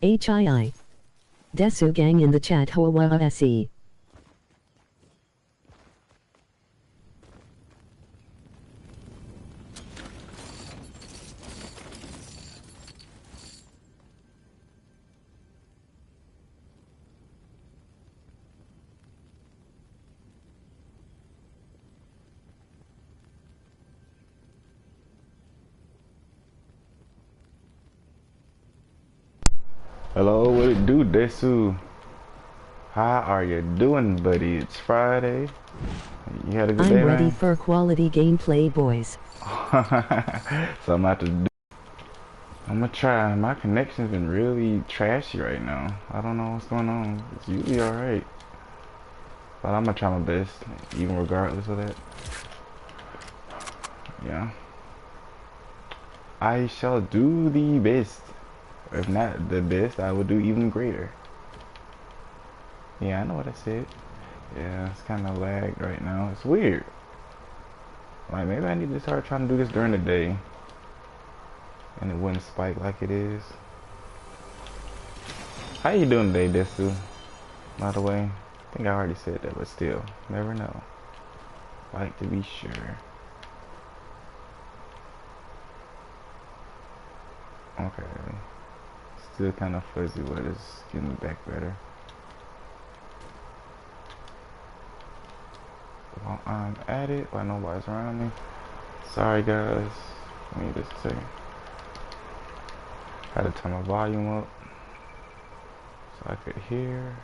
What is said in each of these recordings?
HII. Desu gang in the chat hoa se. Hello, what it do, Desu? How are you doing, buddy? It's Friday. You had a good day, I'm ready man? for quality gameplay, boys. So I'm about to do. I'm gonna try. My connection's been really trashy right now. I don't know what's going on. It's usually alright. But I'm gonna try my best, even regardless of that. Yeah. I shall do the best. If not the best, I will do even greater. Yeah, I know what I said. Yeah, it's kind of lagged right now. It's weird. Like, maybe I need to start trying to do this during the day. And it wouldn't spike like it is. How you doing today, Desu? By the way, I think I already said that, but still, never know. Like to be sure. Okay. Still kind of fuzzy, but it's getting back better. While I'm at it, while nobody's around me. Sorry guys. Give me just a second. Had to turn my volume up so I could hear.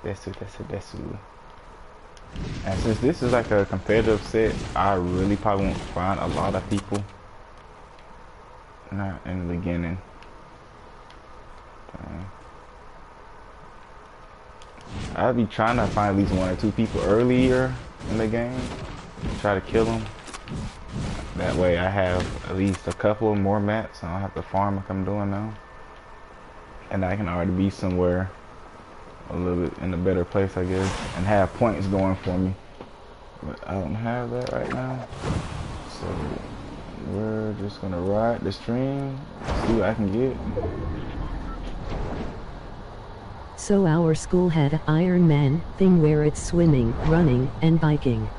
Desu. And since this is like a competitive set, I really probably won't find a lot of people. Not in the beginning. I'll be trying to find at least 1 or 2 people earlier in the game. Try to kill them. That way I have at least a couple of more maps. I don't have to farm like I'm doing now. And I can already be somewhere a little bit in a better place, I guess. And have points going for me. But I don't have that right now. So we're just gonna ride the stream. See what I can get. So our school had Iron Man thing where it's swimming, running, and biking.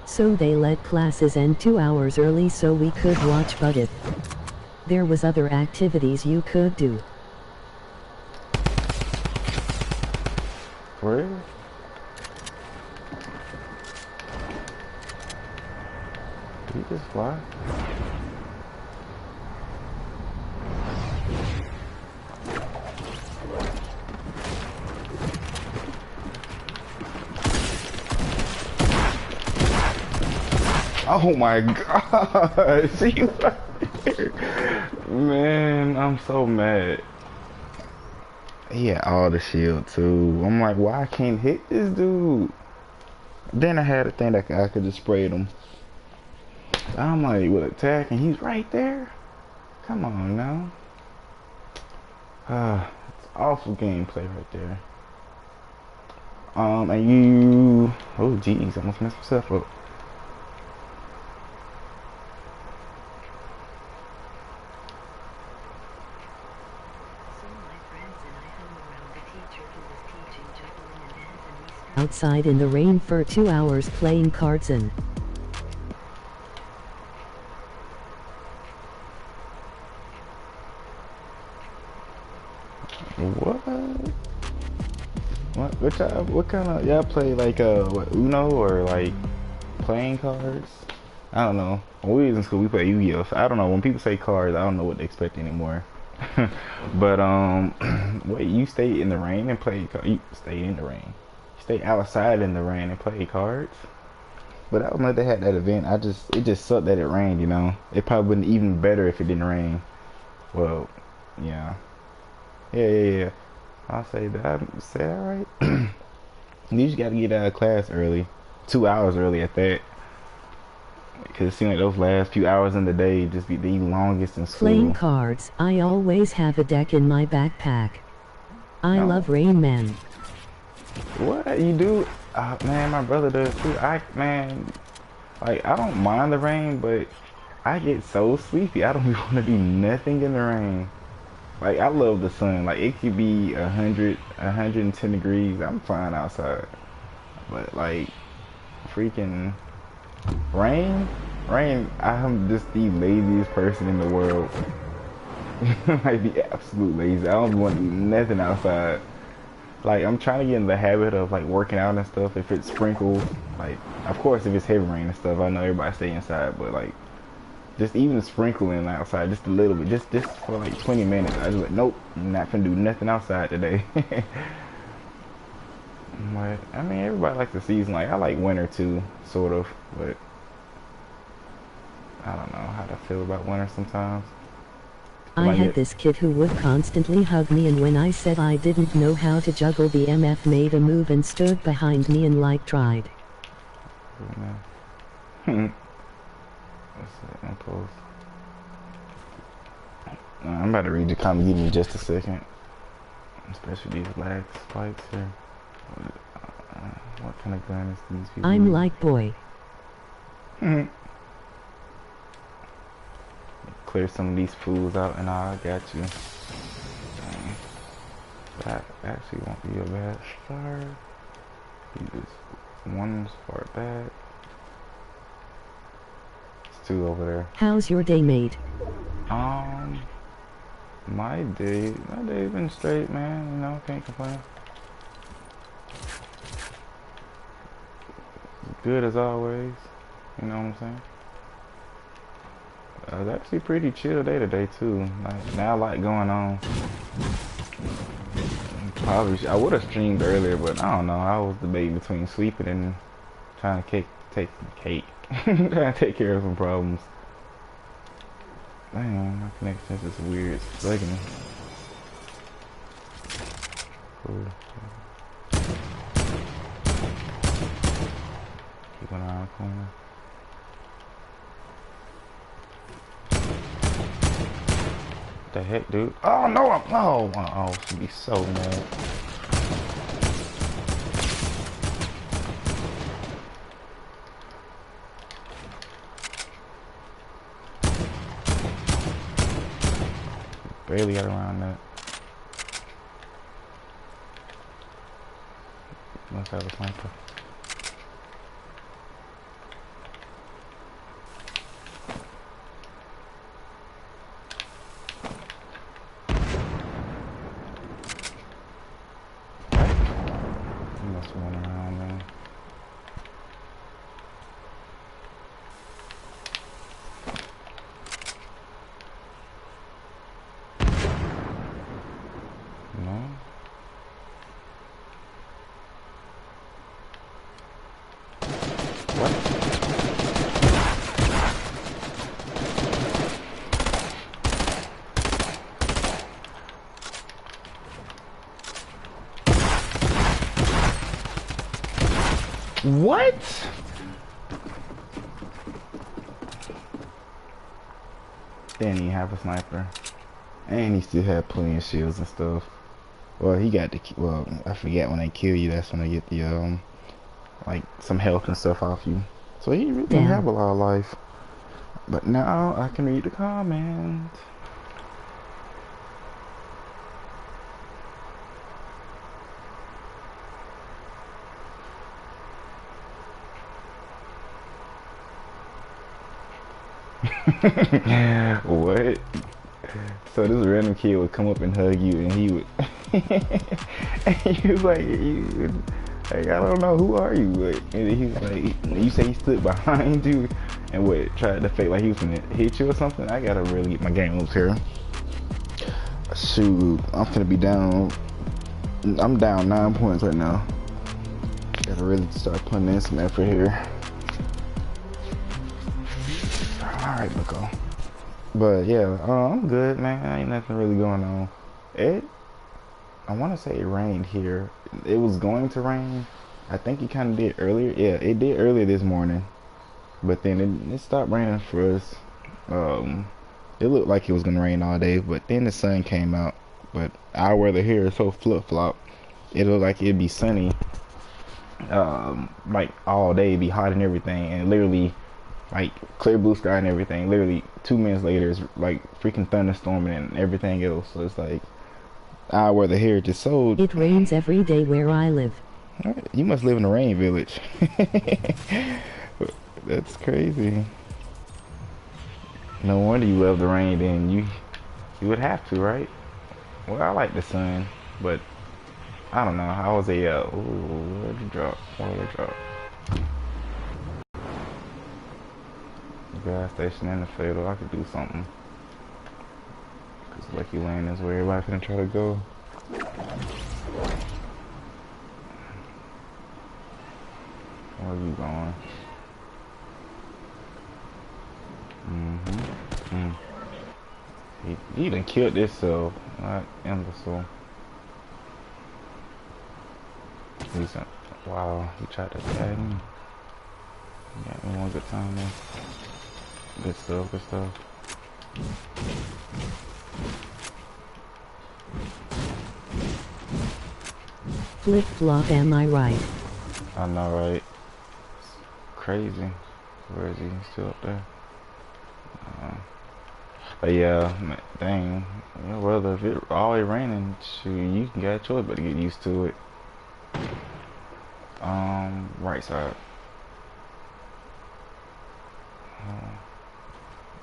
So they let classes end 2 hours early so we could watch, but if there was other activities you could do. For real? Did he just fly? Oh my god, see right there. Man, I'm so mad. He had all the shield too. I'm like, why I can't hit this dude? Then I had a thing that I could just spray him. I'm like, with attack, and he's right there. Come on now. It's awful gameplay right there. And you, oh geez, I almost messed myself up. Outside in the rain for 2 hours playing cards and What kind of y'all play, like what, Uno or like playing cards? I don't know. When we was in school we play Yu-Gi-Oh! So I don't know, when people say cards I don't know what they expect anymore. But wait, you stay in the rain and play you stay in the rain. Stay outside in the rain and play cards? But I don't know if they had that event. It just sucked that it rained, you know. It probably wouldn't even better if it didn't rain. Well, yeah. Yeah. I'll say that. I say that right? You just gotta get out of class early. 2 hours early at that. Because it seems like those last few hours in the day just be the longest in school. playing cards. I always have a deck in my backpack. I love Rain Man. What you do? Man, my brother does too. Like, I don't mind the rain, but I get so sleepy. I don't even want to do nothing in the rain. Like, I love the sun. Like, it could be 100, 110 degrees. I'm fine outside. But, like, freaking rain, I'm just the laziest person in the world. Like, the absolute lazy. I don't want to do nothing outside. Like, I'm trying to get in the habit of, like, working out and stuff. If it's sprinkled, like, of course, if it's heavy rain and stuff, I know everybody stay inside. But, like, just even sprinkling outside just a little bit, just for like 20 minutes. I just like, nope, I'm not gonna do nothing outside today. But I mean, everybody likes the season. Like, I like winter too, sort of, but I don't know how to feel about winter sometimes. I had this kid who would constantly hug me, and when I said I didn't know how to juggle, the MF made a move and stood behind me and like tried. What's that impulse? I'm about to read the comment. Give me just a second. Especially these lag spikes here. What kind of gun is these people? I'm like, boy. Clear some of these fools out and I got you. That actually won't be a bad start. You just one far back. It's two over there. How's your day, mate? My day's been straight, man. You know, can't complain. Good as always. You know what I'm saying? It's actually pretty chill day today too. Like, not a lot going on. Probably I would have streamed earlier, but I don't know. I was debating between sleeping and trying to trying to take care of some problems. Damn, my connection is just weird. It's bugging me. Cool. Keep going around the corner. What the heck, dude? Oh no! Oh, she'd be so mad. Barely got around that. Must have a sniper. He must have went around there. No. What? What? Didn't even have a sniper. And he still had plenty of shields and stuff. Well, he got the, well, I forget when they kill you, that's when they get the, like, some health and stuff off you. So he really didn't have a lot of life. But now I can read the comment. What? So this random kid would come up and hug you, and he would, and you like, like, I don't know, who are you? Like, and he was like, you say he stood behind you, and what, tried to fake like he was gonna hit you or something. I gotta really get my game moves here. Shoot, I'm gonna be down. I'm down 9 points right now. Gotta really start putting in some effort here. All right, Bucko. But yeah, I'm good, man. Ain't nothing really going on. I want to say it rained here. It was going to rain. I think it kind of did earlier. Yeah, it did earlier this morning. But then it stopped raining for us. It looked like it was gonna rain all day, but then the sun came out. But our weather here is so flip-flop. It looked like it'd be sunny, like all day, it'd be hot and everything, and literally like clear blue sky and everything. Literally 2 minutes later, it's like freaking thunderstorming and everything else. So it's like, where the hair just sold. It rains every day where I live. You must live in a rain village. That's crazy. No wonder you love the rain. Then you would have to, right? Well, I like the sun, but I don't know. I was a ooh, where'd you drop? Where'd you drop? Gas station in the fatal. I could do something. Cause Lucky Lane is where everybody finna try to go. Where are you going? He done killed this cell. Not imbecile. Wow, he tried to tag me. Got me one good time there. Good stuff, good stuff. Flip flop, am I right? I know, right? It's crazy. Where is he? He's still up there. But yeah, dang. Yeah, well, if it's always raining, shoot, you can get a choice but to get used to it. Right side.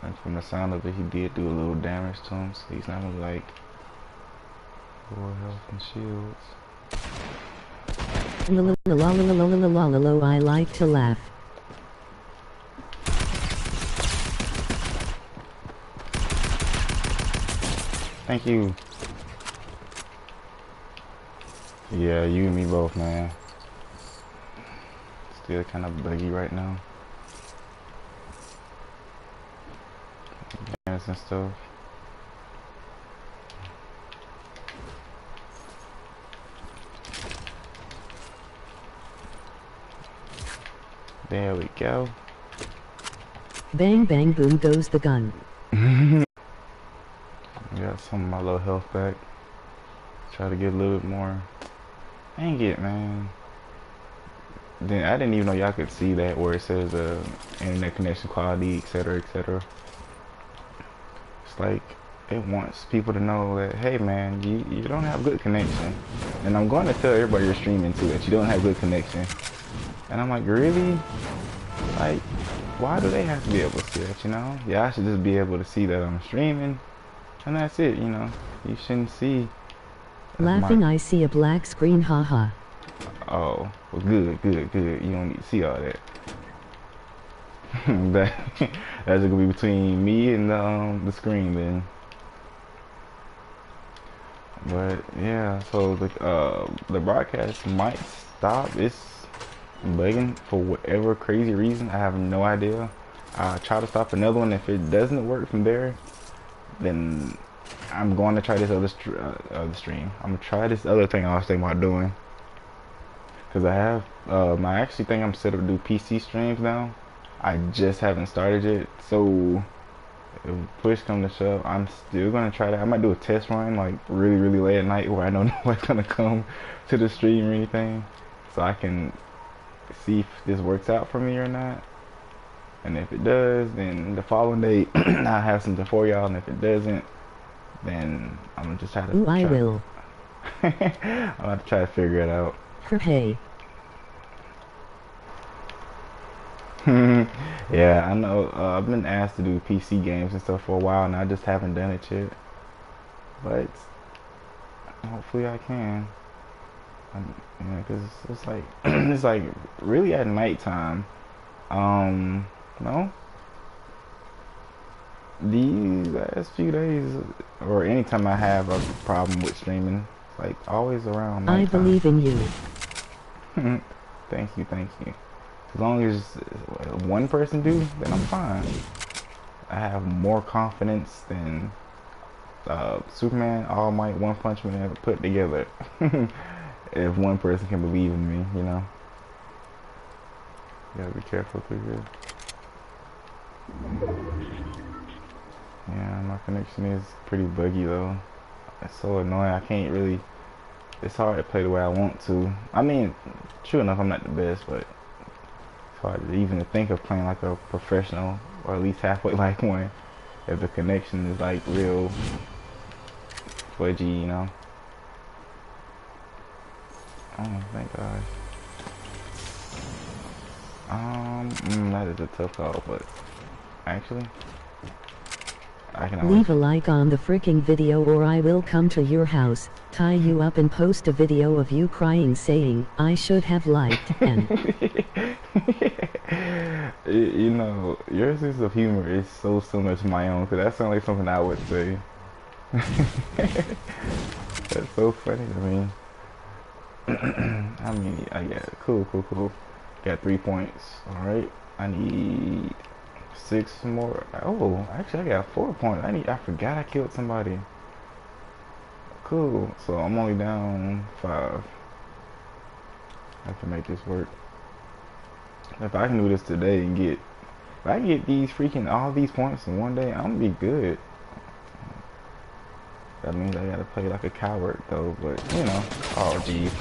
And from the sound of it, he did do a little damage to him, so he's not gonna like full health and shields. I like to laugh. Thank you. Yeah, you and me both, man. Still kind of buggy right now. Gas and stuff. There we go. Bang bang boom goes the gun. Got some of my little health back. Try to get a little bit more. Dang it, man. Then I didn't even know y'all could see that where it says internet connection quality, etc., etc. It's like it wants people to know that, hey man, you don't have good connection. And I'm going to tell everybody you're streaming too that you don't have good connection. And I'm like, really? Like, why do they have to be able to see that, you know? Yeah, I should just be able to see that I'm streaming. And that's it, you know. You shouldn't see. Laughing, I see a black screen, haha. Oh, well, good, good, good. You don't need to see all that. That's gonna be between me and the screen then. But yeah, so the broadcast might stop. It's bugging for whatever crazy reason. I have no idea. I'll try to stop another one. If it doesn't work from there, then I'm going to try this other stream. I'm gonna try this other thing I was thinking about doing. Cause I have, I actually think I'm set up to do PC streams now. I just haven't started yet. So if push come to shove, I'm still gonna try that. I might do a test run like really, really late at night where I know nobody's gonna come to the stream or anything, so I can see if this works out for me or not. And if it does, then the following day I'll have something for y'all. And if it doesn't, then I'm gonna just try to. Ooh, I will. I'm gonna have to try to figure it out. Hey. Yeah, I know. I've been asked to do PC games and stuff for a while, and I just haven't done it yet. But hopefully I can. Yeah, cause it's like it's like really at nighttime. No. These last few days, or anytime I have a problem with streaming, it's like always around nighttime. I believe in you. Thank you, thank you. As long as one person do, then I'm fine. I have more confidence than Superman, All Might, One Punch Man ever put together. If one person can believe in me, you know. You gotta be careful through here. Yeah, my connection is pretty buggy though. It's so annoying. I can't really. It's hard to play the way I want to. I mean, true enough, I'm not the best, but So even to think of playing like a professional, or at least halfway like one, if the connection is like real fudgy, you know. Oh, thank gosh. That is a tough call, but actually, I can always... Leave a like on the freaking video or I will come to your house, tie you up and post a video of you crying saying, I should have liked, and... You know, your sense of humor is so similar to my own, because that sounds like something I would say. That's so funny to me. I mean, I got cool. Got 3 points. Alright. I need 6 more. Oh, actually I got 4 points. I forgot I killed somebody. Cool. So I'm only down 5. I can make this work. If I can do this today and if I can get these all these points in one day, I'm gonna be good. That means I gotta play like a coward though, but you know, oh geez.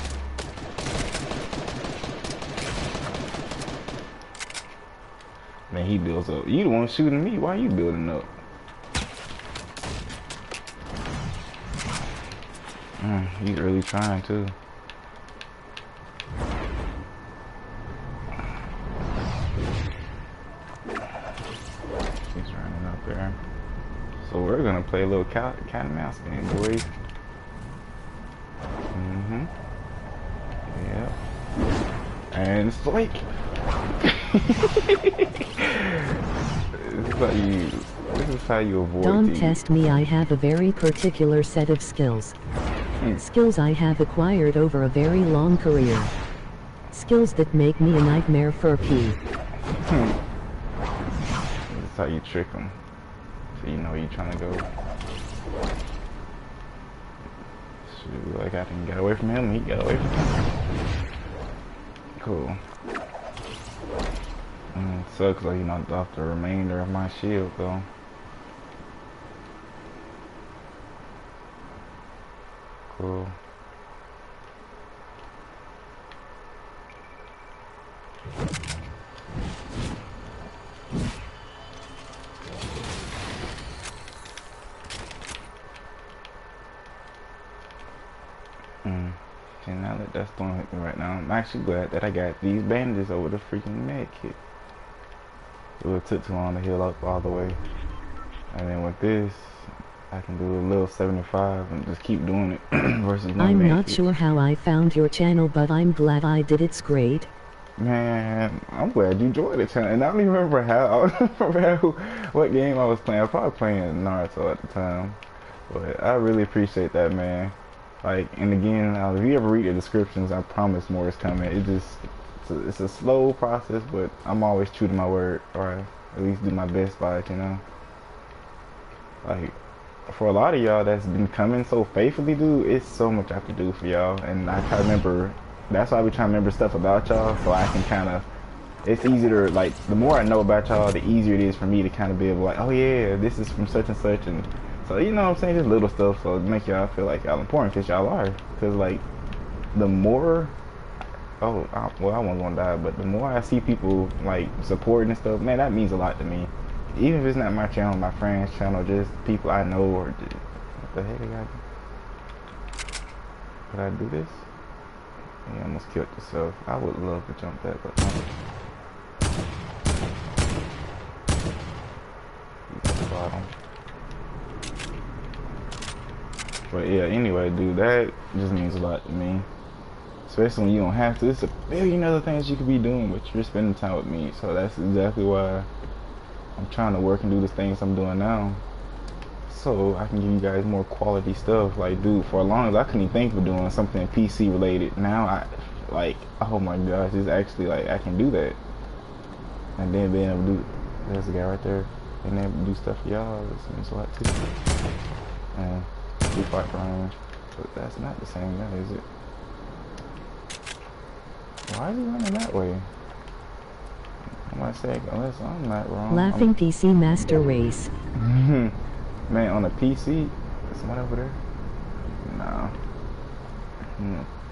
Man, he builds up. You the one shooting me, why you building up? He's really trying too. He's running up there. So we're gonna play a little cat and mouse game, boys. Yep. And Flake. This is how you avoid Don't these. test me, I have a very particular set of skills. Skills I have acquired over a very long career. Skills that make me a nightmare for P. This is how you trick them. So you know you're trying to go. Shoot, like I can get away from him, he got away from him. Cool. Sucks like he knocked off the remainder of my shield though. Cool. And now that that's throwing at me right now, I'm actually glad that I got these bandages over the freaking med kit. It would have took too long to heal up all the way. And then with this, I can do a little 75 and just keep doing it versus no I'm med not kit. sure how I found your channel, but I'm glad I did. It's great. Man, I'm glad you joined the channel. And I don't even remember how, what game I was playing. I was probably playing Naruto at the time. But I really appreciate that, man. Like, and again, if you ever read the descriptions, I promise more is coming. It's a slow process, but I'm always true to my word, or at least do my best by it, you know. Like, for a lot of y'all that's been coming so faithfully, dude, it's so much I have to do for y'all. And I try to remember, that's why I be trying to remember stuff about y'all, so I can kind of, it's easier, like, the more I know about y'all, the easier it is for me to kind of be able to, like, oh yeah, this is from such and such, and so, you know what I'm saying, just little stuff, so it make y'all feel like y'all important, because y'all are. Because, like, the more, well, I wasn't gonna die, but the more I see people, like, supporting and stuff, man, that means a lot to me. Even if it's not my channel, my friend's channel, just people I know, or just, what the heck I got? Could I do this? Yeah, I almost killed yourself. I would love to jump that, but no. Bottom. But yeah, anyway, dude, that just means a lot to me. Especially when you don't have to. There's a billion other things you could be doing, but you're spending time with me. So that's exactly why I'm trying to work and do the things I'm doing now. So I can give you guys more quality stuff. Like, dude, for as long as I couldn't even think of doing something PC related, now I, like, oh my gosh, it's actually like I can do that. And then being able to do, there's a guy right there, being able to do stuff for y'all, this means a lot too. And we fight range, but that's not the same guy, is it? Why is he running that way? I might say, unless I'm not wrong. Laughing PC Master Race. Man, on a PC, there's someone over there? Nah.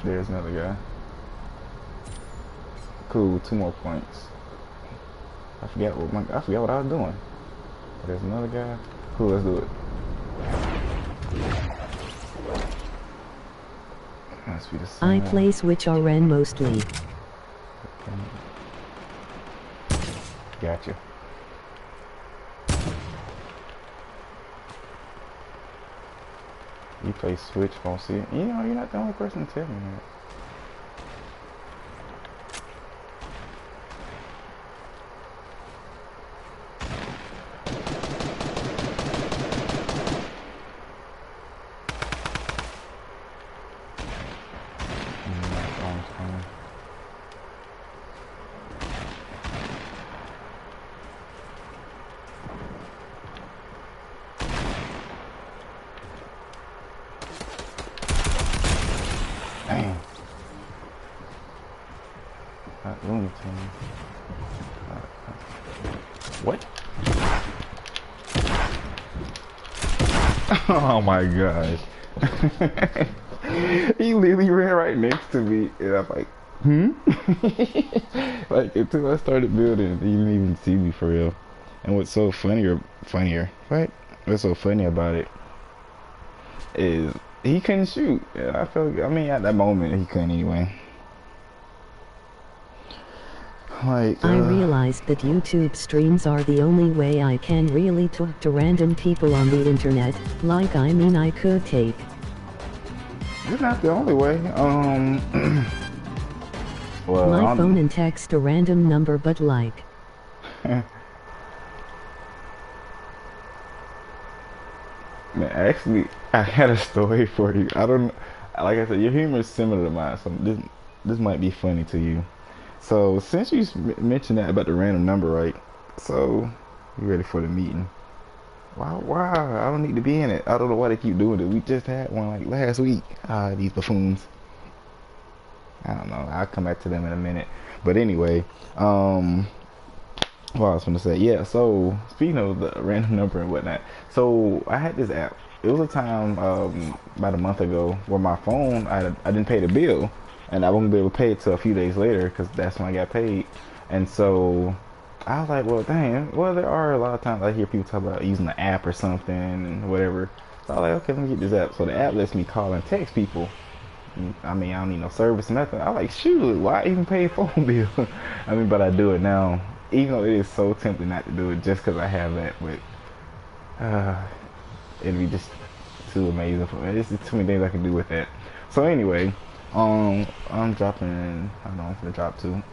There's another guy. Cool, 2 more points. I forgot what I was doing. There's another guy. Cool, let's do it. Must be the same. I play Switch RN mostly. Gotcha. You play Switch, won't see it. You know, you're not the only person to tell me that. Damn. Not Looney Tunes. What? Oh my gosh. He literally ran right next to me and I'm like, like until I started building, he didn't even see me for real. And what's so funnier, right? What's so funny about it is he couldn't shoot. I mean, at that moment he couldn't anyway. Like, I realized that YouTube streams are the only way I can really talk to random people on the internet. Like, I mean, I could take. It's not the only way. Well, my phone and text a random number, but like. Man, actually, I had a story for you. I don't, like I said, your humor is similar to mine, so this might be funny to you. So since you mentioned that about the random number, right? So you ready for the meeting? Wow, I don't need to be in it. I don't know why they keep doing it. We just had one like last week. These buffoons. I don't know. I'll come back to them in a minute. But anyway, what I was gonna say, yeah. So speaking of the random number and whatnot, so I had this app. It was a time about a month ago where my phone I didn't pay the bill, and I won't be able to pay it till a few days later because that's when I got paid. And so I was like, well, dang. Well, there are a lot of times I hear people talk about using the app or something and whatever. So I was like, okay, let me get this app. So the app lets me call and text people. I mean, I don't need no service or nothing. I like, shoot, why even pay a phone bill? I mean, but I do it now, even though it is so tempting not to do it just because I have that. But it'd be just too amazing for me. There's too many things I can do with that. So anyway, I'm dropping. I don't know, I'm gonna drop two.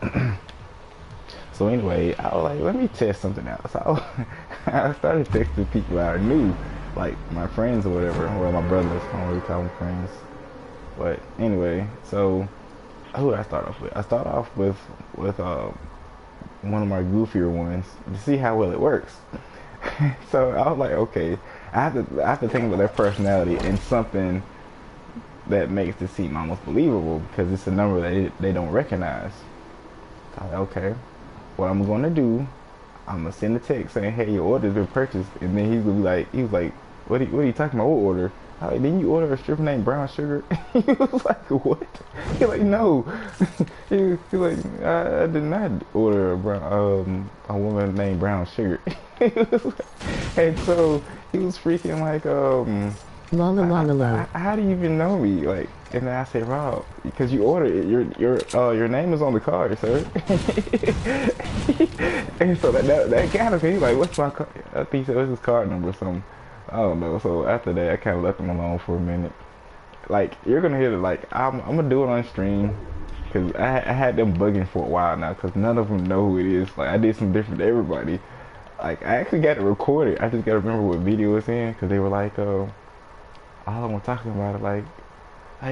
So anyway, I was like, let me test something out. So I started texting people I knew, like my friends or whatever, or my brothers. I don't really call them friends. But anyway, so who did I start off with? I start off with one of my goofier ones to see how well it works. So I was like, okay, I have to think about their personality and something that makes it seem almost believable because it's a number that they don't recognize. I was like, okay, what I'm gonna do, I'm gonna send a text saying, hey, your order's been purchased, and then he was like, what are you talking about? What order? I was like, didn't you order a stripper named Brown Sugar? He was like, what? He's like, no. He was like, I did not order a woman named Brown Sugar. And so he was freaking like, La la la la la. how do you even know me? Like, and then I said, Rob, because you ordered it. Your name is on the card, sir. And so that kind of thing, like, what's my card? I think he said, what's his card number or something. I don't know. So after that, I kind of left him alone for a minute. Like, you're gonna hear it. Like, I'm gonna do it on stream because I had them bugging for a while now because none of them know who it is. Like, I did some different to everybody. Like, I actually got to record it. I just gotta remember what video it's in because they were like, all I was talking about it, like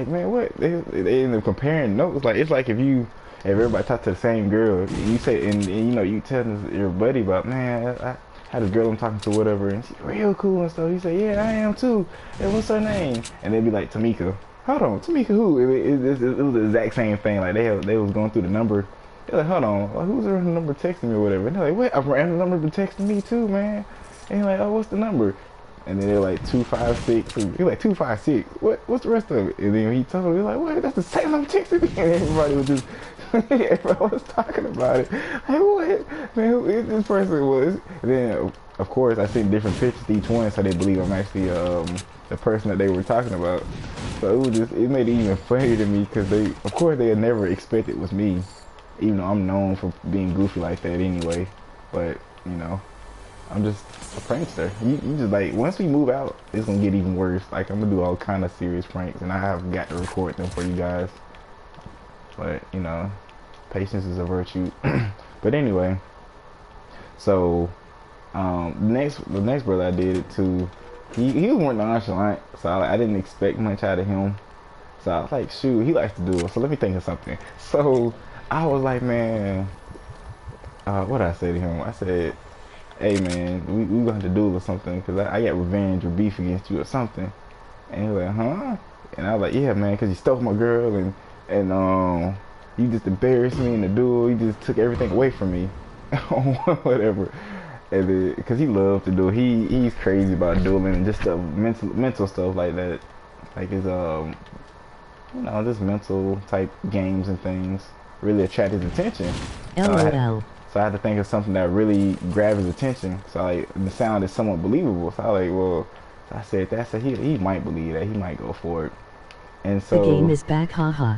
man, what they end up comparing notes. Like, it's like if everybody talk to the same girl, you say and you know you tell your buddy about, man, I had a girl I'm talking to, whatever, and she's real cool and stuff. You say, yeah, I am too. And what's her name? And they'd be like, Tamika. Hold on, Tamika who? It was the exact same thing. Like they was going through the number. They're like, hold on, who's the number texting me or whatever? And they're like, what? A random number been texting me too, man. And you're like, oh, what's the number? And then they're like 256. He's like 256. What's the rest of it? And then he told me, he's like, what? That's the same I'm texting. And everybody was just, everybody was talking about it. Like, what? Man, who is this person? Was? And then, of course, I sent different pictures to each one, so they believe I'm actually the person that they were talking about. So it was just, it made it even funnier to me because they, of course, they had never expected it was me, even though I'm known for being goofy like that anyway. But you know, I'm just a prankster. You just like, once we move out, it's gonna get even worse. Like, I'm gonna do all kind of serious pranks, and I have got to record them for you guys. But you know, patience is a virtue. But anyway, so the next brother I did it to, he was more nonchalant, so I didn't expect much out of him. So I was like, shoot, he likes to do it. So let me think of something. So I was like, man, what did I say to him? I said, hey man, we gonna have to duel or something, because I got revenge or beef against you or something. And he was like, huh? And I was like, yeah man, because you stole my girl, and you just embarrassed me in the duel. You just took everything away from me. Whatever. And then, because he loves to duel. He's crazy about dueling and just stuff, mental stuff like that. Like his you know, just mental type games and things really attract his attention. LOL. So I had to think of something that really grabbed his attention. So like, the sound is somewhat believable. So I was like, well, so I said that. So he might believe that. He might go for it. And so the game is back, haha.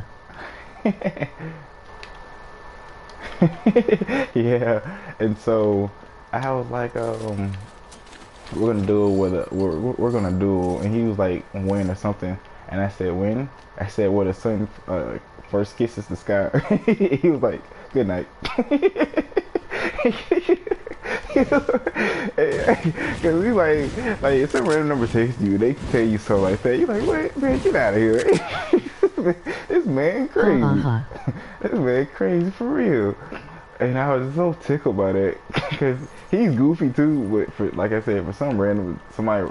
Yeah. And so I was like, we're gonna duel with we're gonna duel, and he was like, when or something. And I said, when? I said, well, the sun first kisses the sky. He was like, good night. Cause we like if some random number text you, they can tell you something like that. You're like, what, man, get out of here. This man crazy. This man crazy for real. And I was so tickled by that, because he's goofy too. But for, like I said, for somebody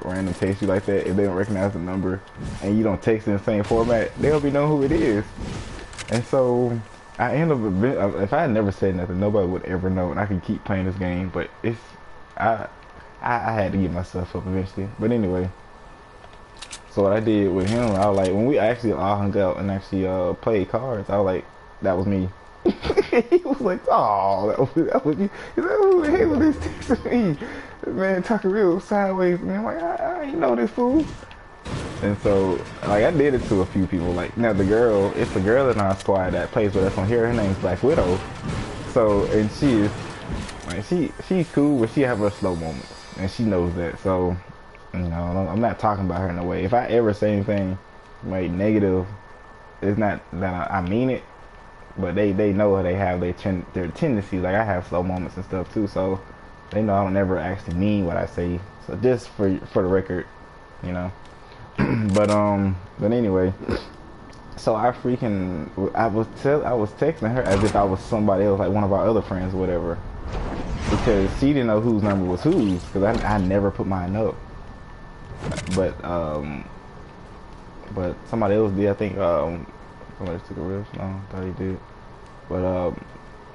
random text you like that, if they don't recognize the number and you don't text in the same format, they'll be know who it is. And so I end up, if I had never said nothing, nobody would ever know, and I could keep playing this game. But it's, I had to get myself up eventually. But anyway, so what I did with him, I was like, when we actually all hung out and actually played cards, I was like, that was me. He was like, oh, that was you. He's like, who the hell was this texting me? This man talking real sideways. Man, I'm like, I ain't know this fool. And so, like, I did it to a few people. Like, now the girl, it's a girl in our squad that plays with us on here. Her name's Black Widow. So, and she is, like, she's cool, but she have her slow moments, and she knows that. So, you know, I'm not talking about her in a way. If I ever say anything like negative, it's not that I mean it. But they know they have their tendencies. Like, I have slow moments and stuff too, so they know I don't ever actually mean what I say. So just for the record, you know. but anyway, so I was texting her as if I was somebody else, like one of our other friends or whatever, because she didn't know whose number was whose, because I never put mine up. But somebody else did. I think somebody took a real slow. Thought he did. But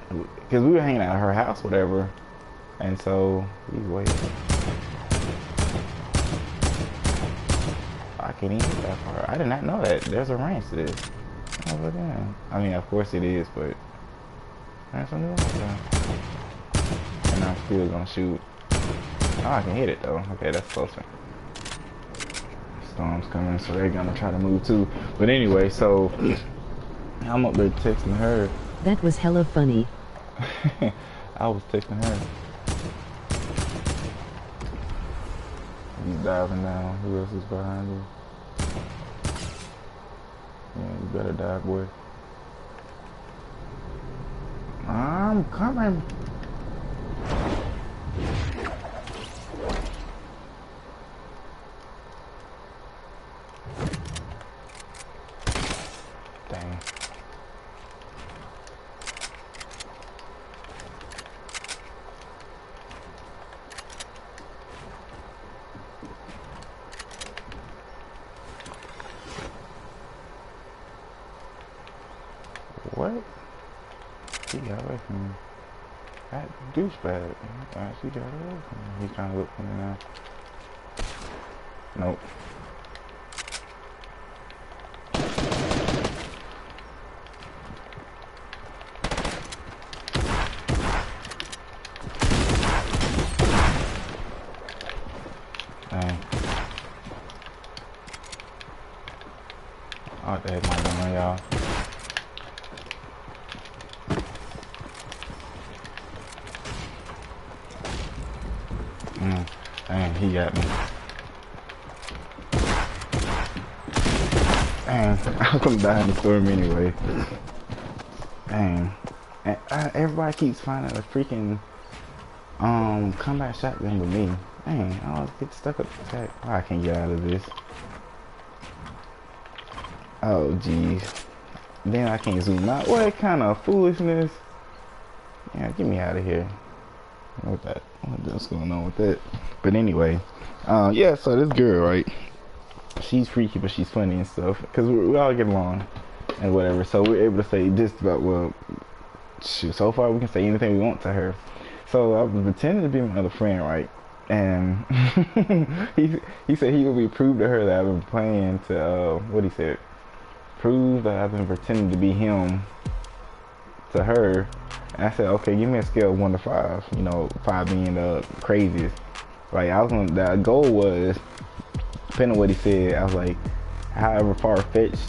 because we were hanging out at her house, whatever, and so he's waiting. I can't even get that far. I did not know that there's a range to this. Oh, but damn. I mean, of course it is, but that's something else. And I'm still gonna shoot. Oh, I can hit it though. Okay, that's closer. Storm's coming, so they're gonna try to move too. But anyway, so I'm up there texting her. That was hella funny. I was texting her. He's diving down. Who else is behind you? Yeah, you better dive, boy. I'm coming. Dang. What? He got away from me. That douchebag. She got away from me. He's trying to look for me now. Nope. Dang. Oh, the heck my going on, y'all? Dang, he got me. Dang, I was gonna die in the storm anyway. Dang. And everybody keeps finding a freaking combat shotgun with me. Dang, I always get stuck up the attack. Oh, I can't get out of this. Oh jeez. Then I can't zoom out. What kind of foolishness? Yeah, get me out of here. What's going on with that? But anyway, yeah, so this girl, right? She's freaky, but she's funny and stuff. Because we all get along and whatever. So we're able to say just about, well, shoot, so far we can say anything we want to her. So I was pretending to be my other friend, right? And he said he would be prove to her that I've been playing to, what he said? Prove that I've been pretending to be him to her. And I said, okay, give me a scale of 1 to 5. You know, 5 being the craziest. Like, I was gonna, the goal was, depending on what he said, I was like, however far-fetched,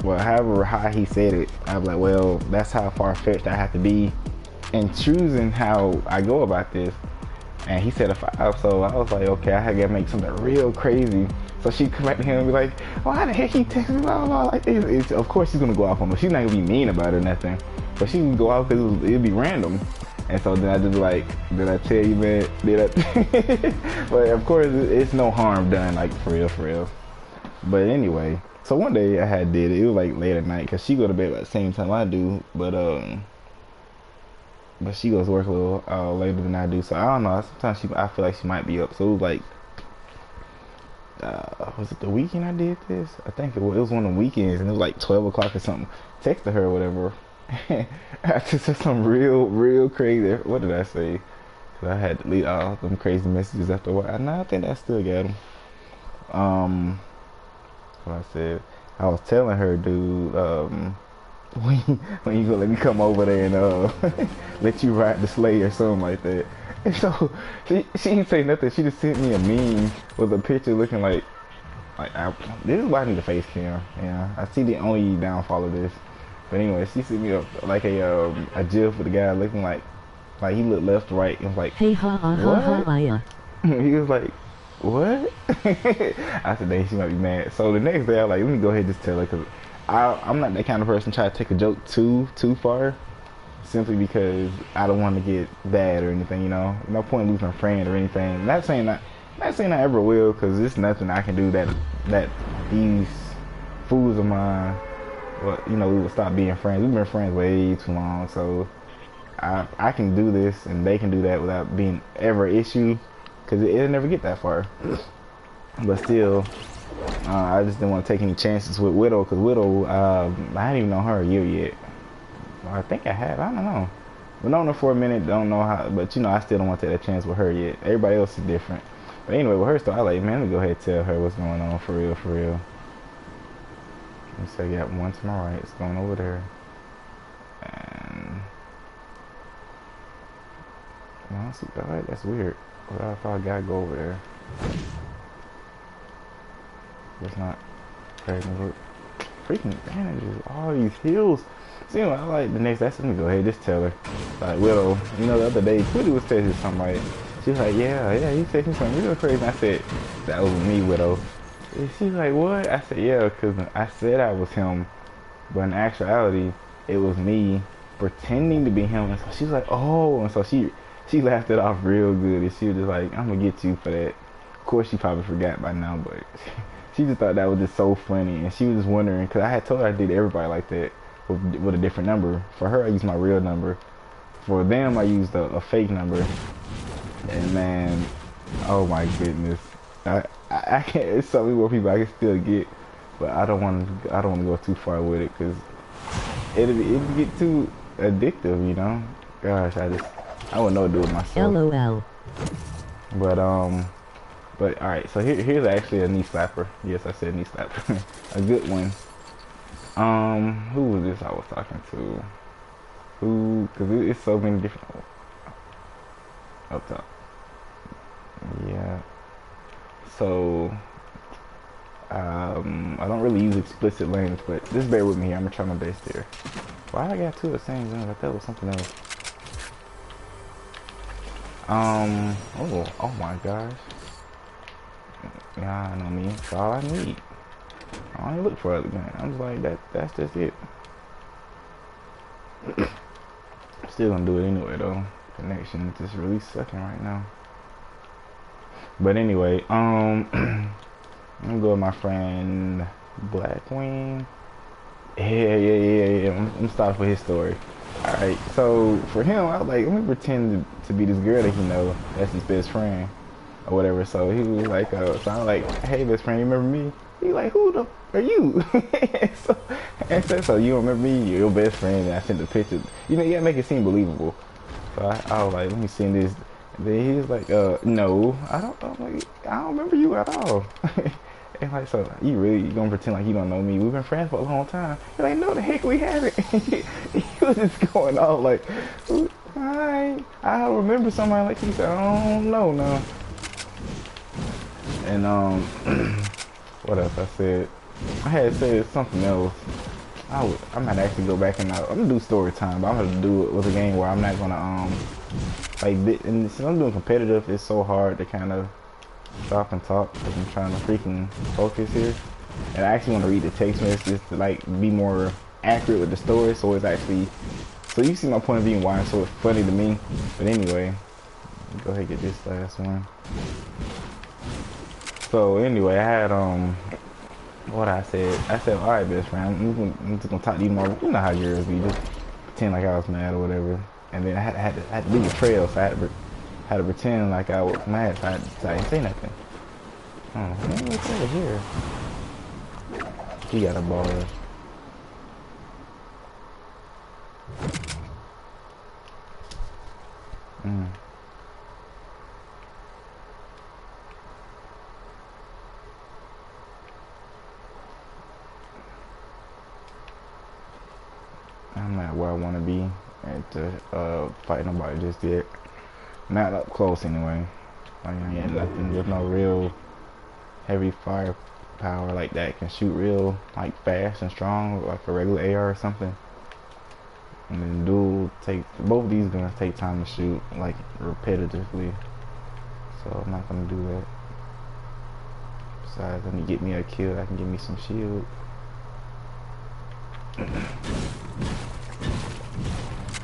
well, however high he said it, I was like, well, that's how far-fetched I have to be in choosing how I go about this. And he said a 5, so I was like, okay, I had to make something real crazy. So she come back to him and be like, why the heck he text me, blah, blah, blah, like this. Of course she's gonna go off on him. She's not gonna be mean about it or nothing. But she can go out because it'd be random. And so then I just like, did I tell you, man? Did I? But of course, it's no harm done, like for real, for real. But anyway, so one day I had did it. It was like late at night because she go to bed at the same time I do. But she goes to work a little later than I do. So I don't know. Sometimes I feel like she might be up. So it was like, was it the weekend I did this? I think it was one of the weekends, and it was like 12 o'clock or something. Texted her or whatever. I just said some real crazy. What did I say? Cause I had to delete all them crazy messages after a while. Nah, I think I still got them. What I said, I was telling her, dude, when you gonna let me come over there and let you ride the sleigh or something like that. And so she didn't say nothing. She just sent me a meme with a picture looking like this is why I need a face cam. Yeah, I see the only downfall of this. But anyway, she sent me a gif with a guy looking like he looked left to right and was like, hey ha ha ha ha yeah. He was like, what? I said, dang, she might be mad. So the next day I was like, let me go ahead and just tell her, because I'm not that kind of person try to take a joke too far, simply because I don't want to get bad or anything, you know. No point in losing a friend or anything. Not saying I ever will, because there's nothing I can do that these fools of mine, well, you know, we will stop being friends. We've been friends way too long, so I can do this and they can do that without being ever an issue, because it'll never get that far. But still, I just didn't want to take any chances with Widow, because Widow, I hadn't even known her a year yet. Well, I think I had, I don't know. We've known her for a minute, don't know how, but you know, I still don't want to take that chance with her yet. Everybody else is different. But anyway, with her stuff, I like, man, let me go ahead and tell her what's going on, for real, for real. Let me say, yeah, one to my right, it's going over there. And, well, see, alright, that's weird. Well, I thought I gotta go over there. It's not pregnant. Freaking bandages, all these heels. So anyway, I like the next day, let me go ahead, just tell her. Like, Widow, you know, the other day, Twitty was texting something like, she was like, yeah, he texted something real crazy. And I said, that was me, Widow. And she's like, what? I said, yeah, because I said I was him, but in actuality, it was me pretending to be him. And so she was like, oh, and so she laughed it off real good, and she was just like, I'm gonna get you for that. Of course, she probably forgot by now, but she just thought that was just so funny, and she was just wondering, because I had told her I did everybody like that with a different number. For her, I used my real number. For them, I used a fake number. And man, oh my goodness, I can't. It's so many more people I can still get, but I don't want to go too far with it, because it'd get too addictive, you know. Gosh, I wouldn't know what to do with myself. LOL. But But alright, so here's actually a knee slapper. Yes, I said knee slapper. A good one. Who was this I was talking to? Who, cause it's so many different, up top. Yeah. So, I don't really use explicit language, but just bear with me here. I'm gonna try my best here. Why I got two of the same thing? I thought it was something else. Oh my gosh. Yeah, I know me. That's all I need. I don't even look for other guns. I'm just like, that's just it. Still gonna do it anyway though. Connection is just really sucking right now. But anyway, I'm gonna go with my friend Blackwing. Yeah. I'm starting for his story. Alright, so for him, I was like, let me pretend to be this girl that he know that's his best friend or whatever. So he was like, so I'm like, hey best friend, you remember me? He like, who the are you? so you don't remember me? You're your best friend. And I sent the picture. You know, you gotta make it seem believable. So I was like, let me send this. And then he was like, no, I don't. I'm like, I don't remember you at all. And like, so you gonna pretend like you don't know me? We've been friends for a long time. You're like, no, the heck we haven't. He was just going off like, I remember somebody like you. Said, I don't know now. And what else I said? I had said something else. I might actually go back and I'm gonna do story time, but I'm gonna do it with a game where I'm not gonna like, and since I'm doing competitive, it's so hard to kind of stop and talk because I'm trying to freaking focus here. And I actually want to read the text messages to like be more accurate with the story, so it's actually, so you see my point of view and why it's so funny to me. But anyway, go ahead and get this last one. So anyway, I had what I said, all right best friend, I'm just gonna talk to you more. You know how girls be, just pretend like I was mad or whatever. And then I had to leave a trail, so I had to pretend like I was mad, so I didn't say nothing. Oh man, what's over here? He got a baller. I'm not where I want to be and to fight nobody just yet. Not up close anyway. Like, I ain't nothing. There's no real heavy firepower like that can shoot real like fast and strong like a regular AR or something. And then both of these guns take time to shoot like repetitively. So I'm not gonna do that. Besides, let me get me a kill. I can get me some shield.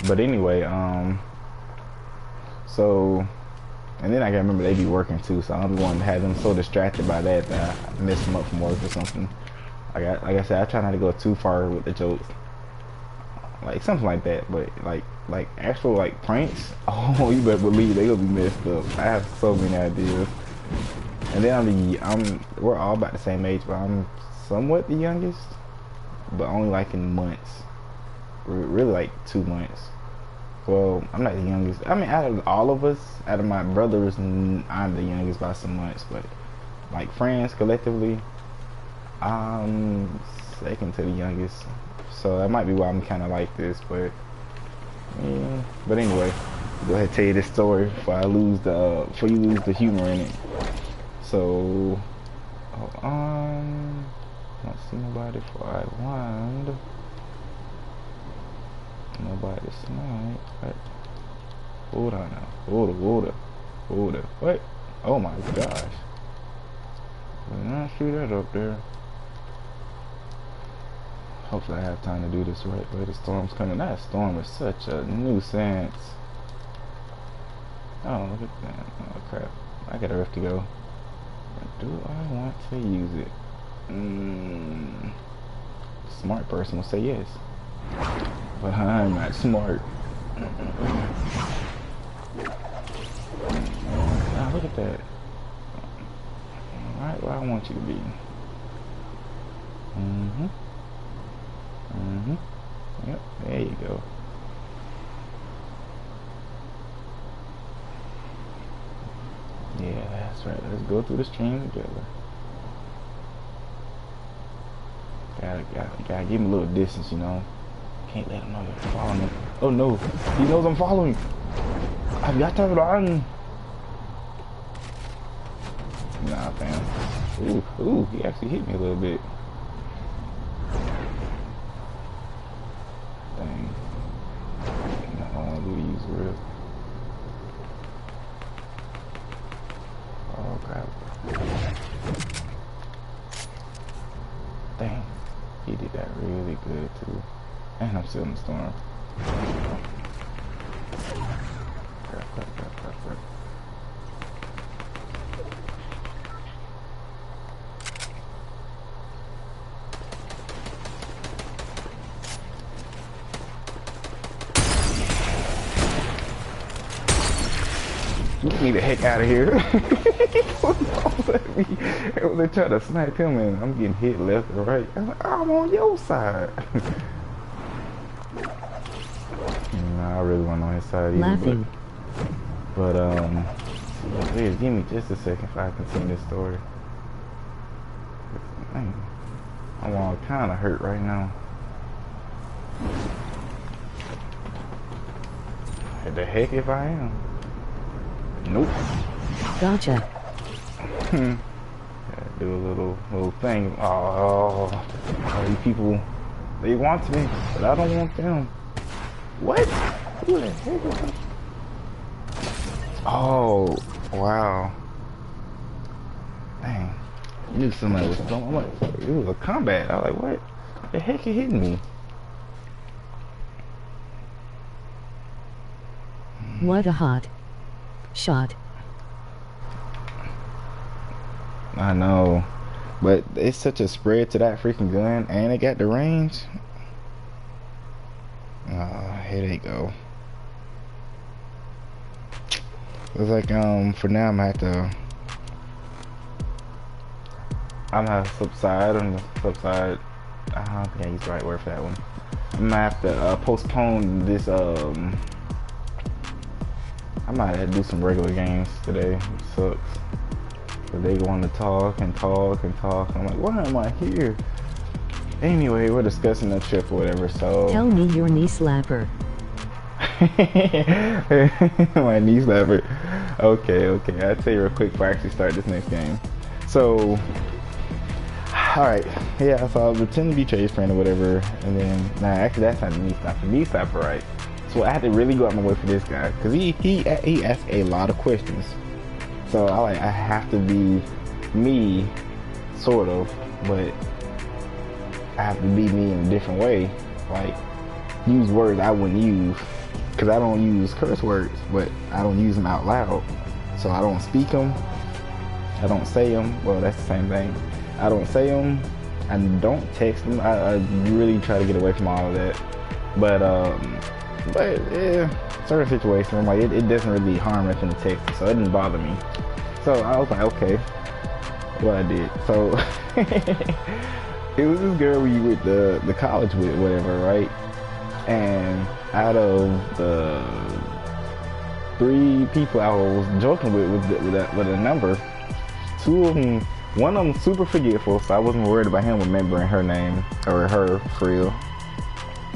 But anyway, so, and then I gotta remember they be working too, so I'm the one to have them so distracted by that I mess them up from work or something. Like I said, I try not to go too far with the jokes, like something like that. But like actual like pranks, oh, you better believe they gonna be messed up. I have so many ideas. And then we're all about the same age, but I'm somewhat the youngest, but only like in months. Really like 2 months. Well, I'm not the youngest. I mean, out of all of us, out of my brothers, I'm the youngest by some months. But like friends collectively, I'm second to the youngest. So that might be why I'm kind of like this. But yeah. But anyway, go ahead and tell you this story before you lose the humor in it. So, hold on. Don't see nobody before I wind. Nobody snipe. What? Hold on now. Hold up. What? Oh my gosh. Did not shoot that up there. Hopefully I have time to do this right way. The storm's coming. That storm is such a nuisance. Oh, look at that. Oh crap. I got a rift to go. Do I want to use it? Smart person will say yes. But I'm not smart. Ah, look at that. Right where I want you to be. Yep, there you go. Yeah, That's right. Let's go through the stream together. Gotta give him a little distance, you know. Can't let him know you're following him. Oh no, he knows I'm following. I've got to run. Nah, fam. Ooh, he actually hit me a little bit. Dang. I don't want to use real. Oh crap. Dang. He did that really good too. And I'm still in the storm. Crap. Get me the heck out of here. They're trying to snipe him and I'm getting hit left and right. I'm on your side. Nah, I really wasn't on his side either. Laughing. But please give me just a second if I continue this story. Dang, I'm all kind of hurt right now. The heck if I am. Nope. Gotcha. Do a little thing. Oh, these people, they want me, but I don't want them. What? Who the heck is that? Oh, wow. Dang. I knew somebody was throwing. I'm like, it was a combat. I was like, what? The heck you hitting me? What a hot shot. I know, but it's such a spread to that freaking gun, and it got the range. Here they go. It's like for now I'm gonna have to subside on the flip side. I don't think I used the right word for that one. I'm gonna have to postpone this. I might have to do some regular games today. It sucks. But they want to talk and talk and talk. I'm like, why am I here? Anyway, we're discussing the trip or whatever, so. Tell me your knee slapper. My knee slapper. Okay. I'll tell you real quick before I actually start this next game. So, alright. Yeah, so I was pretending to be Trey's friend or whatever. And then, nah, actually that's not the knee slapper. Knee slapper, right? So I had to really go out my way for this guy. Because he asked a lot of questions. So I have to be me, sort of, but I have to be me in a different way. Like, use words I wouldn't use, because I don't use curse words, but I don't use them out loud. So I don't speak them, I don't say them. Well, that's the same thing. I don't say them, I don't text them. I really try to get away from all of that. But yeah, certain situations, I'm like, it doesn't really harm nothing to text, so it didn't bother me. So I was like, okay, what I did. So it was this girl we went the college with, whatever, right? And out of the 3 people I was joking with a number, 2 of them, one of them super forgetful, so I wasn't worried about him remembering her name or her for real.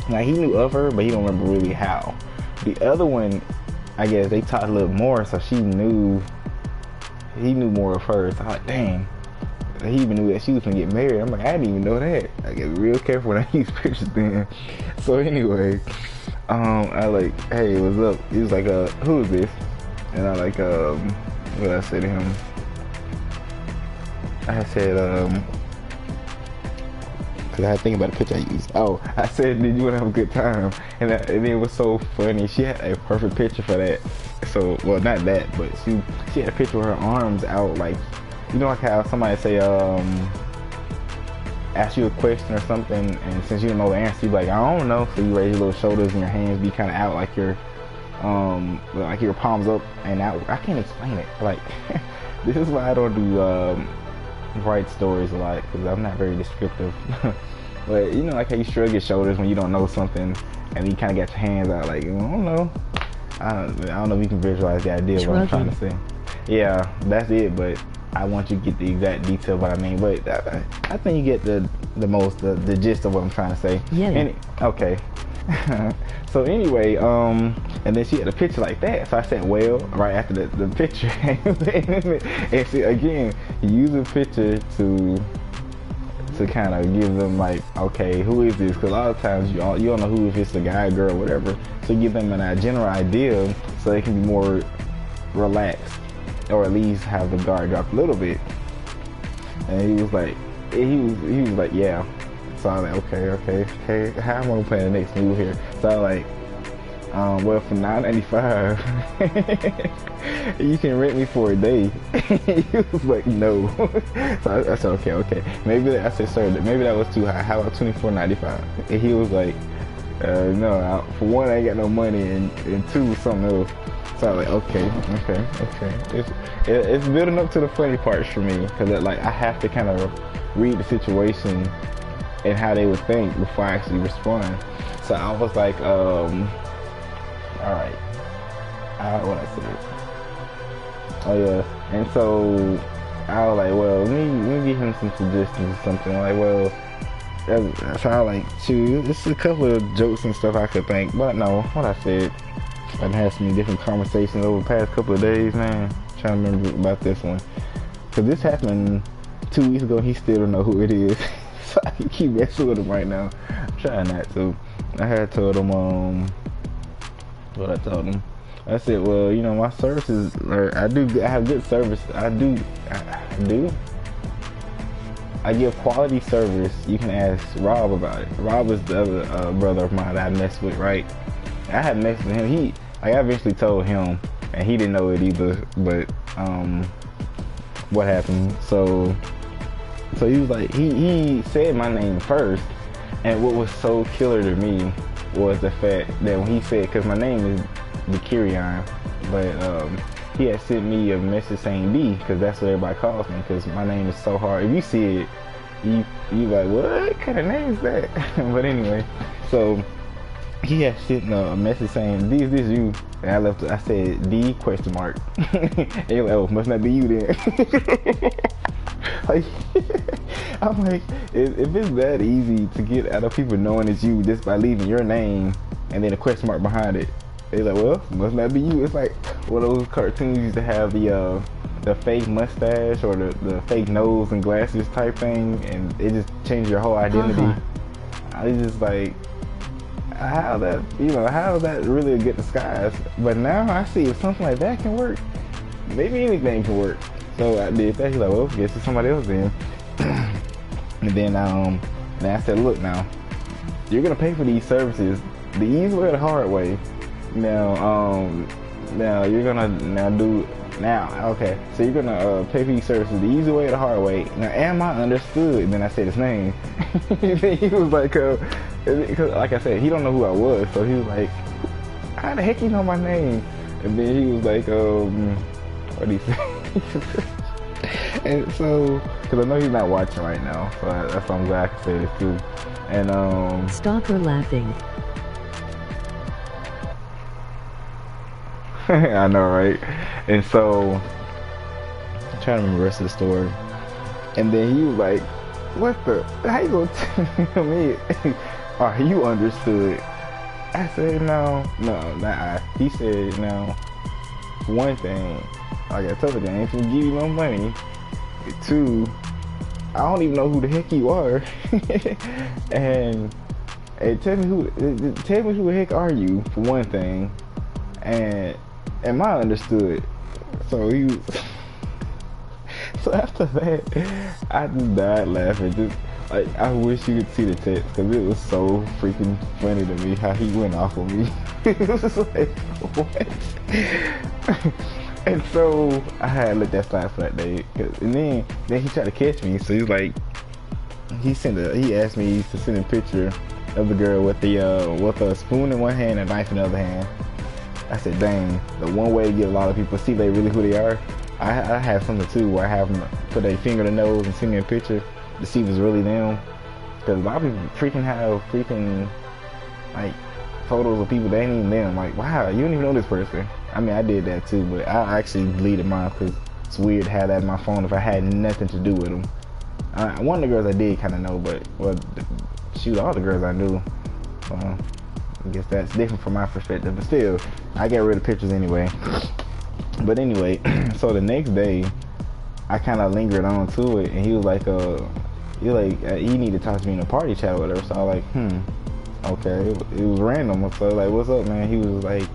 Now he knew of her, but he don't remember really how. The other one, I guess they talked a little more, so he knew more of her. So I was like, dang. He even knew that she was gonna get married. I'm like, I didn't even know that. I get real careful when I use pictures then. So anyway, I like, hey, what's up? He was like, who is this? And I like, what did I say to him? I said, because I had to think about the picture I used. Oh, I said, did you want to have a good time? And it was so funny. She had a perfect picture for that. So, well, not that, but she had a picture with her arms out, like, you know, like how somebody say, ask you a question or something, and since you don't know the answer, you be like, I don't know. So you raise your little shoulders and your hands be kind of out, like your palms up and out. I can't explain it. Like, this is why I don't do write stories a lot, because I'm not very descriptive. But you know, like how you shrug your shoulders when you don't know something, and you kind of got your hands out, like, I don't know. I don't know if you can visualize the idea of what I'm trying to say. Yeah, that's it. But I want you to get the exact detail of what I mean. But I think you get the gist of what I'm trying to say. Yeah. Okay. So anyway, and then she had a picture like that. So I said, well, right after the picture, and see, again, you use a picture to kind of give them like, okay, who is this? Because a lot of times you don't know who, if it's a guy, girl, whatever. So give them a general idea so they can be more relaxed, or at least have the guard drop a little bit. And he was like, yeah. So I was like, okay. How am I gonna play the next move here? So I was like, well, for $9.95, you can rent me for a day. He was like, no. So I said, okay. I said, sir, maybe that was too high. How about $24.95? And he was like, no. For one, I ain't got no money, and two, something else. So I was like, okay. It's building up to the funny parts for me, because like I have to kind of read the situation and how they would think before I actually respond. So I was like, all right. What I said. Oh yeah. And so I was like, well, let me give him some suggestions or something. Like, well, so I was like, shoot, this is a couple of jokes and stuff I could think, but no, what I said. I've had some different conversations over the past couple of days, man. I'm trying to remember about this one. Cause this happened 2 weeks ago, he still don't know who it is. So I can keep messing with him right now. I'm trying not to. I had told him, what I told him. I said, well, you know, my services, I have good service. I give quality service. You can ask Rob about it. Rob is the other brother of mine that I messed with, right? I had messed with him. I eventually told him, and he didn't know it either, but what happened? So he was like, he said my name first, and what was so killer to me was the fact that when he said, because my name is Dekirion, but he had sent me a message saying D, because that's what everybody calls me, because my name is so hard. If you see it, you like, what kind of name is that? But anyway, so he had sent a message saying, D, is this you? And I said, D question mark. And he was like, oh, must not be you then. Like, I'm like, if it's that easy to get out of people knowing it's you just by leaving your name and then a question mark behind it, they're like, well, must not be you. It's like one of those cartoons used to have the fake mustache or the fake nose and glasses type thing, and it just changed your whole identity. I was just like, how is that really a good disguise? But now I see if something like that can work, maybe anything can work. So I did that. He's like, well, guess it's somebody else then. And then I said, look, now you're gonna pay for these services the easy way or the hard way. Now you're gonna okay. So you're gonna pay for these services the easy way or the hard way. Now, am I understood? And then I said his name. Then he was like, because like I said, he don't know who I was, so he was like, how the heck you know my name? And then he was like, what did he say? And so, because I know he's not watching right now, so that's why I'm glad I can say this too. And Stalker laughing. I know, right? And so I'm trying to remember the rest of the story. And then he was like, what the, how you gonna tell me? Are you understood? I said, no, nah. He said, no, one thing, like I told you, I ain't gonna give you no money. Two, I don't even know who the heck you are. and tell me who the heck are you, for one thing. And am I understood? So he was so after that, I just died laughing. Just like, I wish you could see the text, because it was so freaking funny to me how he went off on me. It was just like, what? And so I had to let that slide for that day. And then he tried to catch me. So he's like, he asked me to send a picture of the girl with a spoon in one hand and a knife in the other hand. I said, dang, the one way to get a lot of people to see they really who they are. I have something too where I have them put their finger in the nose and send me a picture to see if it's really them. Because a lot of people have like photos of people that ain't even them. Like, wow, you don't even know this person. I mean, I did that too, but I actually deleted mine because it's weird to have that in my phone if I had nothing to do with them. One of the girls I did kind of know, but well, shoot, all the girls I knew. I guess that's different from my perspective, but still, I got rid of pictures anyway. But anyway, so the next day, I kind of lingered on to it, and he was like, you need to talk to me in a party chat or whatever. So I was like, okay. It was random. So like, what's up, man? He was like,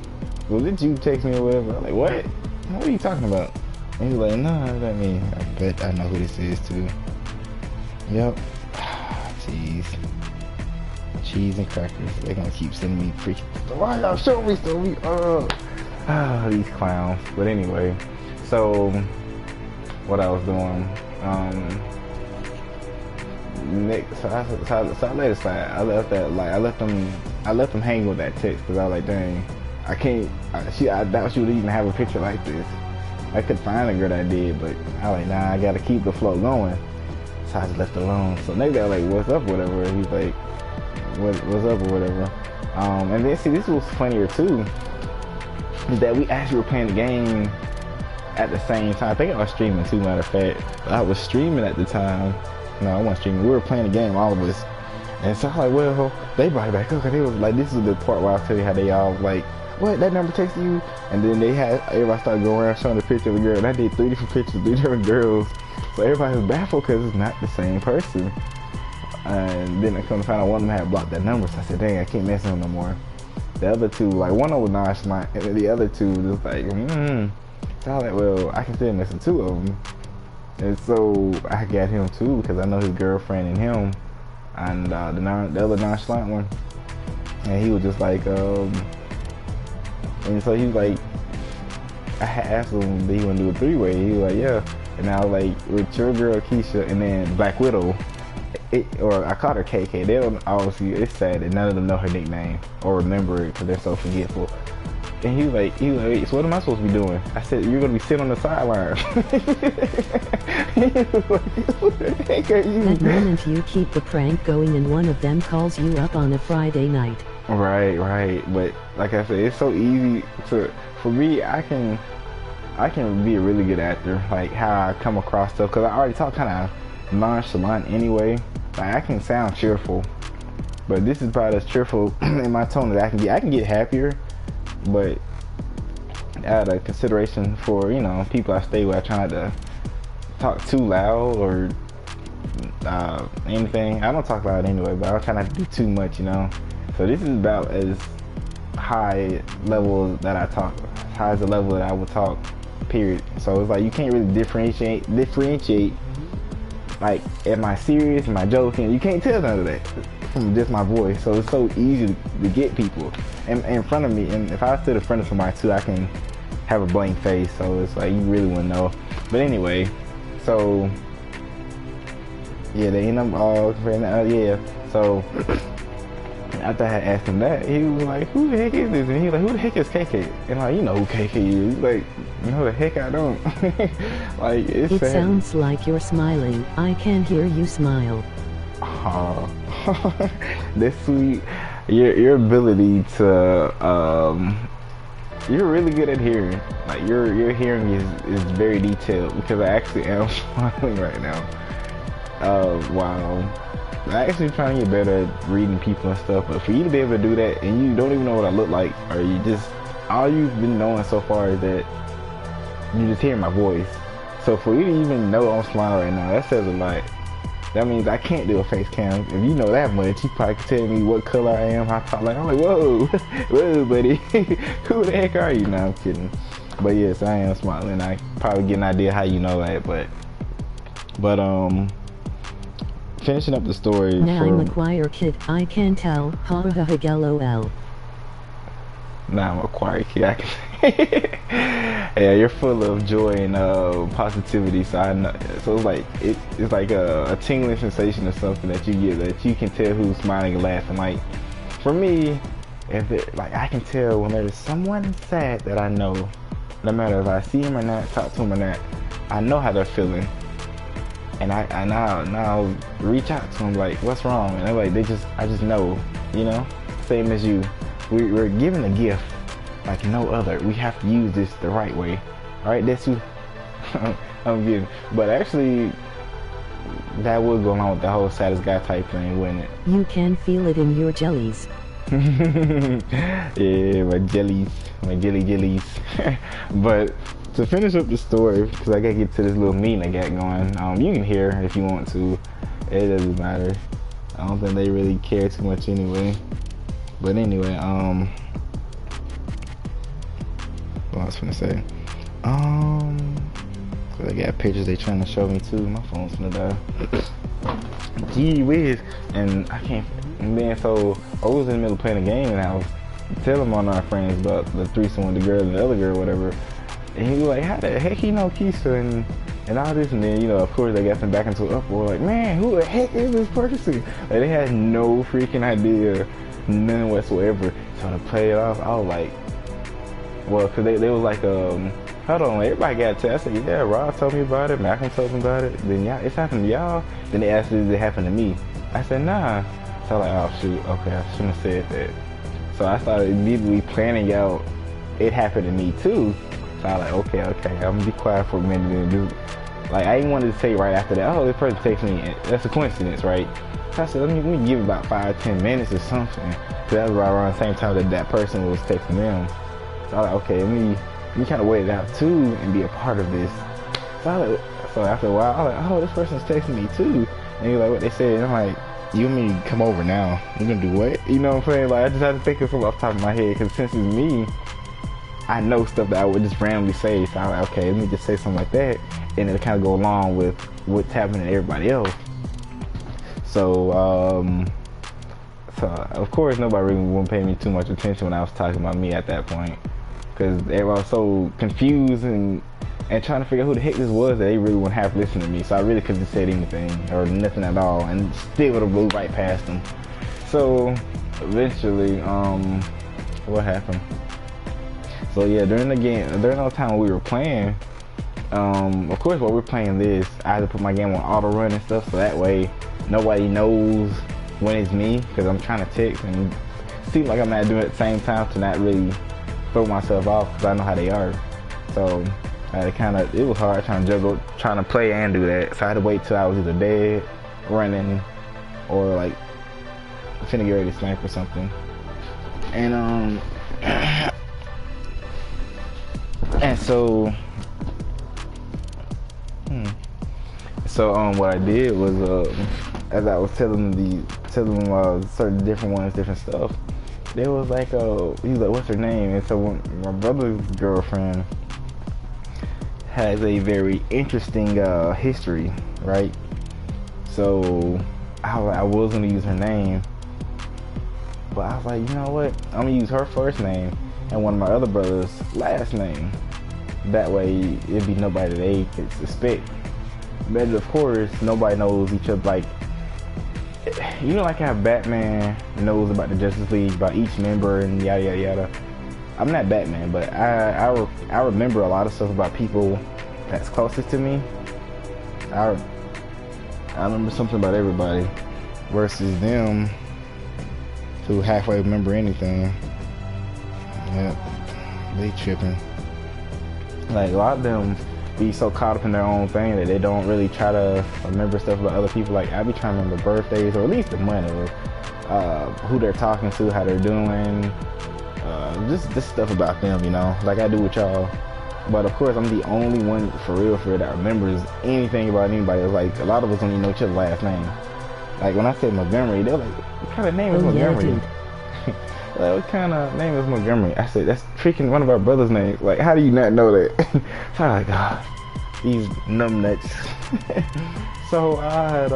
well, did you text me or whatever? I'm like, what? What are you talking about? And he was like, no, I mean, I bet I know who this is too. Yep. Jeez. Cheese and crackers. They're gonna keep sending me freaking. Why y'all show me? These clowns. But anyway, so what I was doing, so I let it slide. I left that, like, I let them hang with that text because I was like, dang, I can't. I doubt she would even have a picture like this. I could find a girl that did, but I was like, nah, I gotta keep the flow going. So I just left it alone. So next day I was like, what's up, whatever. He's like, what's up or whatever. And then see, this was funnier too, is that we actually were playing the game at the same time. I think I was streaming too, matter of fact. I was streaming at the time. No, I wasn't streaming. We were playing the game, all of us. And so I was like, well, they brought it back up, because they was like, this is the part where I'll tell you how they all like, what, that number texted you? And then everybody started going around showing the picture of the girl. And I did 3 different pictures, 3 different girls. So everybody was baffled because it's not the same person. And then I come to find out one of them had blocked that number. So I said, dang, I can't mess with him no more. The other two, like, one of them was nonchalant, and then the other two was just like, So I was like, well, I can still mess with 2 of them. And so I got him too, because I know his girlfriend and him, and the other nonchalant one. And he was just like, and so he was like, I asked him, did he want to do a 3-way? He was like, yeah. And I was like, with your girl Keisha and then Black Widow, or I called her KK. They don't, obviously, it's sad that none of them know her nickname or remember it because they're so forgetful. And he was like, wait, so what am I supposed to be doing? I said, you're going to be sitting on the sideline. That moment you keep the prank going and one of them calls you up on a Friday night. Right. But like I said, it's so easy for me, I can be a really good actor, like how I come across stuff, because I already talk kind of nonchalant anyway. Like, I can sound cheerful, but this is about as cheerful in my tone that I can get. I can get happier, but out of consideration for, you know, people I stay with, I try not to talk too loud or anything. I don't talk loud anyway, but I try not to do too much, you know. So this is about as high level that I talk, high as the level that I would talk, period. So it's like you can't really differentiate like, am I serious, am I joking? You can't tell none of that from just my voice. So it's so easy to get people in front of me. And if I stood in front of somebody too, I can have a blank face. So it's like, you really wouldn't know. But anyway, so yeah, they end up yeah. So after I had asked him that, he was like, who the heck is this? And he was like, who the heck is KK? And like, you know who KK is. He's like, no, the heck I don't. Like, it's It sad. sounds like you're smiling. I can hear you smile. That's sweet. Your ability to you're really good at hearing. Like, your hearing is very detailed, because I actually am smiling right now. Wow. I'm actually trying to get better at reading people and stuff, but for you to be able to do that and you don't even know what I look like, or you just, all you've been knowing so far is that you just hear my voice. So for you to even know I'm smiling right now, that says a lot. That means I can't do a face cam. If you know that much, you probably could tell me what color I am, how I talk. Like, I'm like, whoa, whoa, buddy, who the heck are you? No, I'm kidding. But yes, I am smiling. I probably get an idea how you know that, but finishing up the story. Now I'm a choir kid. I can tell. Ha ha ha LOL. Now I'm a choir kid. I can yeah, you're full of joy and positivity. So I know. So it's like it's like a tingling sensation or something that you get, that you can tell who's smiling and laughing. Like, for me, like, I can tell when there's someone sad that I know, no matter if I see him or not, talk to him or not, I know how they're feeling. And I now reach out to them like, what's wrong? And they're like, I just know, you know, same as you. we're given a gift like no other. We have to use this the right way. All right, that's who I'm getting. But actually, that would go along with the whole Saddestguy type thing, wouldn't it? You can feel it in your jellies. Yeah, my jellies, my jellies. But to finish up the story, because I gotta get to this little meeting I got going. You can hear if you want to. It doesn't matter. I don't think they really care too much anyway. But anyway, what I was gonna say. Cause I got pictures they trying to show me too. My phone's gonna die. Gee whiz, and I can't. And then so I was in the middle of playing a game, and I was telling one of our friends about the threesome with the girl and the other girl, or whatever. And he was like, "How the heck he know Keisha and all this?" And then, you know, of course, they got them back into an uproar, like, "Man, who the heck is this person?" Like, they had no freaking idea, none whatsoever. So to play it off, I was like, well, cause they was like, hold on, everybody got a test. I said, yeah, Rob told me about it, Malcolm told me about it. Then y'all, it's happened to y'all. Then they asked, did it happen to me? I said, nah. So I was like, oh shoot, okay, I shouldn't have said that. So I started immediately planning out, it happened to me too. So I was like, okay, I'm gonna be quiet for a minute and do, like, I didn't want to say right after that, oh, this person texted me, that's a coincidence, right? So I said, let me give it about 5-10 minutes or something. Cause that was right around the same time that person was texting them. So I was like, okay, let me kind of wait it out too and be a part of this. So after a while, I was like, oh, this person's texting me too. And he was like, what they said? And I'm like, you and me come over now. You're gonna do what? You know what I'm saying? Like, I just had to think of something off the top of my head, because since it's me, I know stuff that I would just randomly say. So I'm like, okay, let me just say something like that, and it'll kind of go along with what's happening to everybody else. So, of course, nobody really wouldn't pay me too much attention when I was talking about me at that point, because everyone was so confused and trying to figure out who the heck this was that they really wouldn't have listened to me. So I really couldn't have said anything or nothing at all, and still would have moved right past them. So eventually, what happened? So yeah, during the time when we were playing, of course, while we're playing this, I had to put my game on auto run and stuff, so that way nobody knows when it's me, because I'm trying to text and seem like I'm not doing it at the same time to not really throw myself off, because I know how they are. So I had it was hard trying to juggle, trying to play and do that. So I had to wait till I was either dead, running, or like finna get ready to snipe or something. And and so what I did was, as I was telling them certain different ones, different stuff, there was like, he was like, what's her name? And so my brother's girlfriend has a very interesting history, right? So I was gonna use her name, but I was like, you know what? I'm gonna use her first name and one of my other brothers' last name. That way, it'd be nobody they could suspect. But of course, nobody knows each other. Like, you know, like how Batman knows about the Justice League, about each member and yada yada yada. I'm not Batman, but I remember a lot of stuff about people that's closest to me. I remember something about everybody versus them who halfway remember anything. Yep, they tripping. Like, a lot of them be so caught up in their own thing that they don't really try to remember stuff about other people. Like, I be trying to remember birthdays, or at least the month, or who they're talking to, how they're doing, just stuff about them, you know, like I do with y'all. But of course, I'm the only one for real that remembers anything about anybody. It's like, a lot of us don't even know each other's last name. Like, when I say Montgomery, they're like, what kind of name is Montgomery? Like, what kind of name is Montgomery? I said, that's freaking one of our brother's names. Like, how do you not know that? So I'm like, ah, these numbnuts. So I had,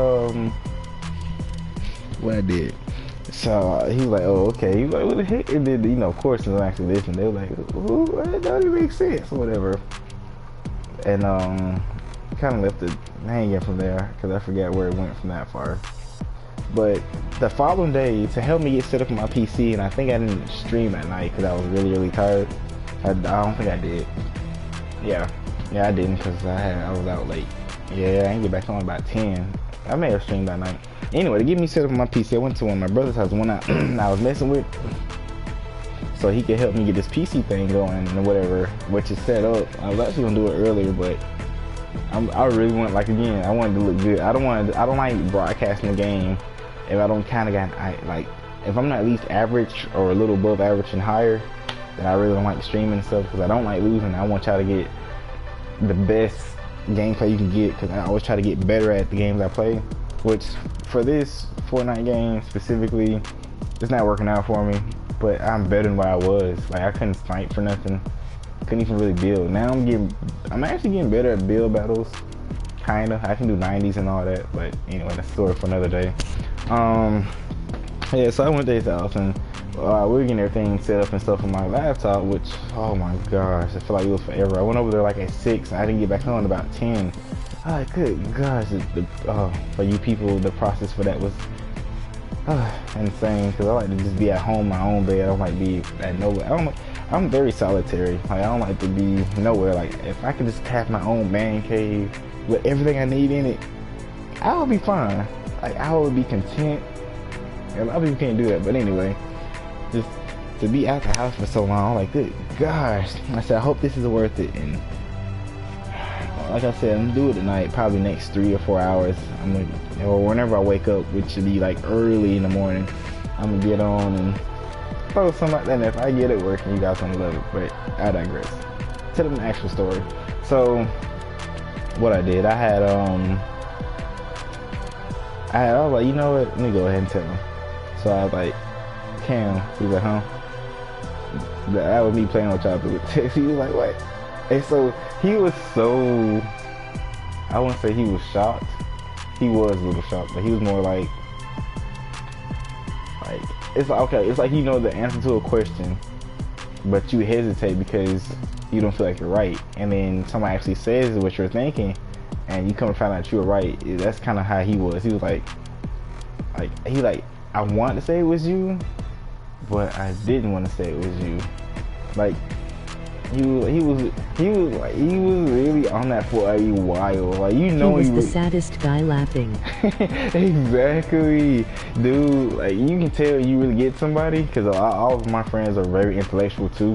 what I did. So he was like, oh, okay. He was like, what the heck? And then, you know, of course, since I actually listened, they were like, ooh, that doesn't make sense, or whatever. And kind of left it hanging from there, because I forgot where it went from that far. But the following day, to help me get set up on my PC, and I think I didn't stream at night because I was really, really tired. I don't think I did. Yeah, I didn't, because I was out late. Yeah, I didn't get back on about 10. I may have streamed that night. Anyway, to get me set up on my PC, I went to one of my brother's house, one I was messing with. so he could help me get this PC thing going and whatever, which is set up. I was actually gonna do it earlier, but I really want, like, again, I want it to look good. I don't like broadcasting the game if I don't kind of got, like, if I'm not at least average or a little above average and higher, then I really don't like streaming and stuff, because I don't like losing. I want y'all to get the best gameplay you can get, because I always try to get better at the games I play, which for this Fortnite game specifically, it's not working out for me, but I'm better than what I was. Like, I couldn't fight for nothing, couldn't even really build. Now I'm actually getting better at build battles, kinda. I can do 90s and all that, but anyway, that's a story for another day. Yeah, so I went to his house, and we were getting everything set up and stuff on my laptop, which, oh my gosh, I feel like it was forever. I went over there like at 6, and I didn't get back home about 10. Oh, good gosh, for you people, the process for that was insane, because I like to just be at home, my own bed. I don't like to be at nowhere. I'm very solitary. Like, I don't like to be nowhere. Like, if I could just have my own man cave with everything I need in it, I would be fine. Like, I would be content. And a lot of people can't do that, but anyway, just to be out the house for so long, like, good gosh. I said, I hope this is worth it. And like I said, I'm gonna do it tonight, probably next 3 or 4 hours. Or whenever I wake up, which should be like early in the morning, I'm gonna get on and post something like that. And if I get it working, you guys gonna love it. But I digress. Tell them the actual story. So what I did, I was like, you know what? Let me go ahead and tell him. So I was like, Cam, he's like, huh? That was me playing with y'all through text. He was like, what? And so he was so, I wouldn't say he was shocked. He was a little shocked, but he was more like, it's like, okay, it's like you know the answer to a question, but you hesitate because you don't feel like you're right. And then somebody actually says what you're thinking, and you come to find out you were right. That's kind of how he was. He was like, I want to say it was you, but I didn't want to say it was you. Like, he was really on that for a while. Like, you know, he was the saddest guy laughing. Exactly, dude. Like, you can tell you really get somebody, because all of my friends are very intellectual too,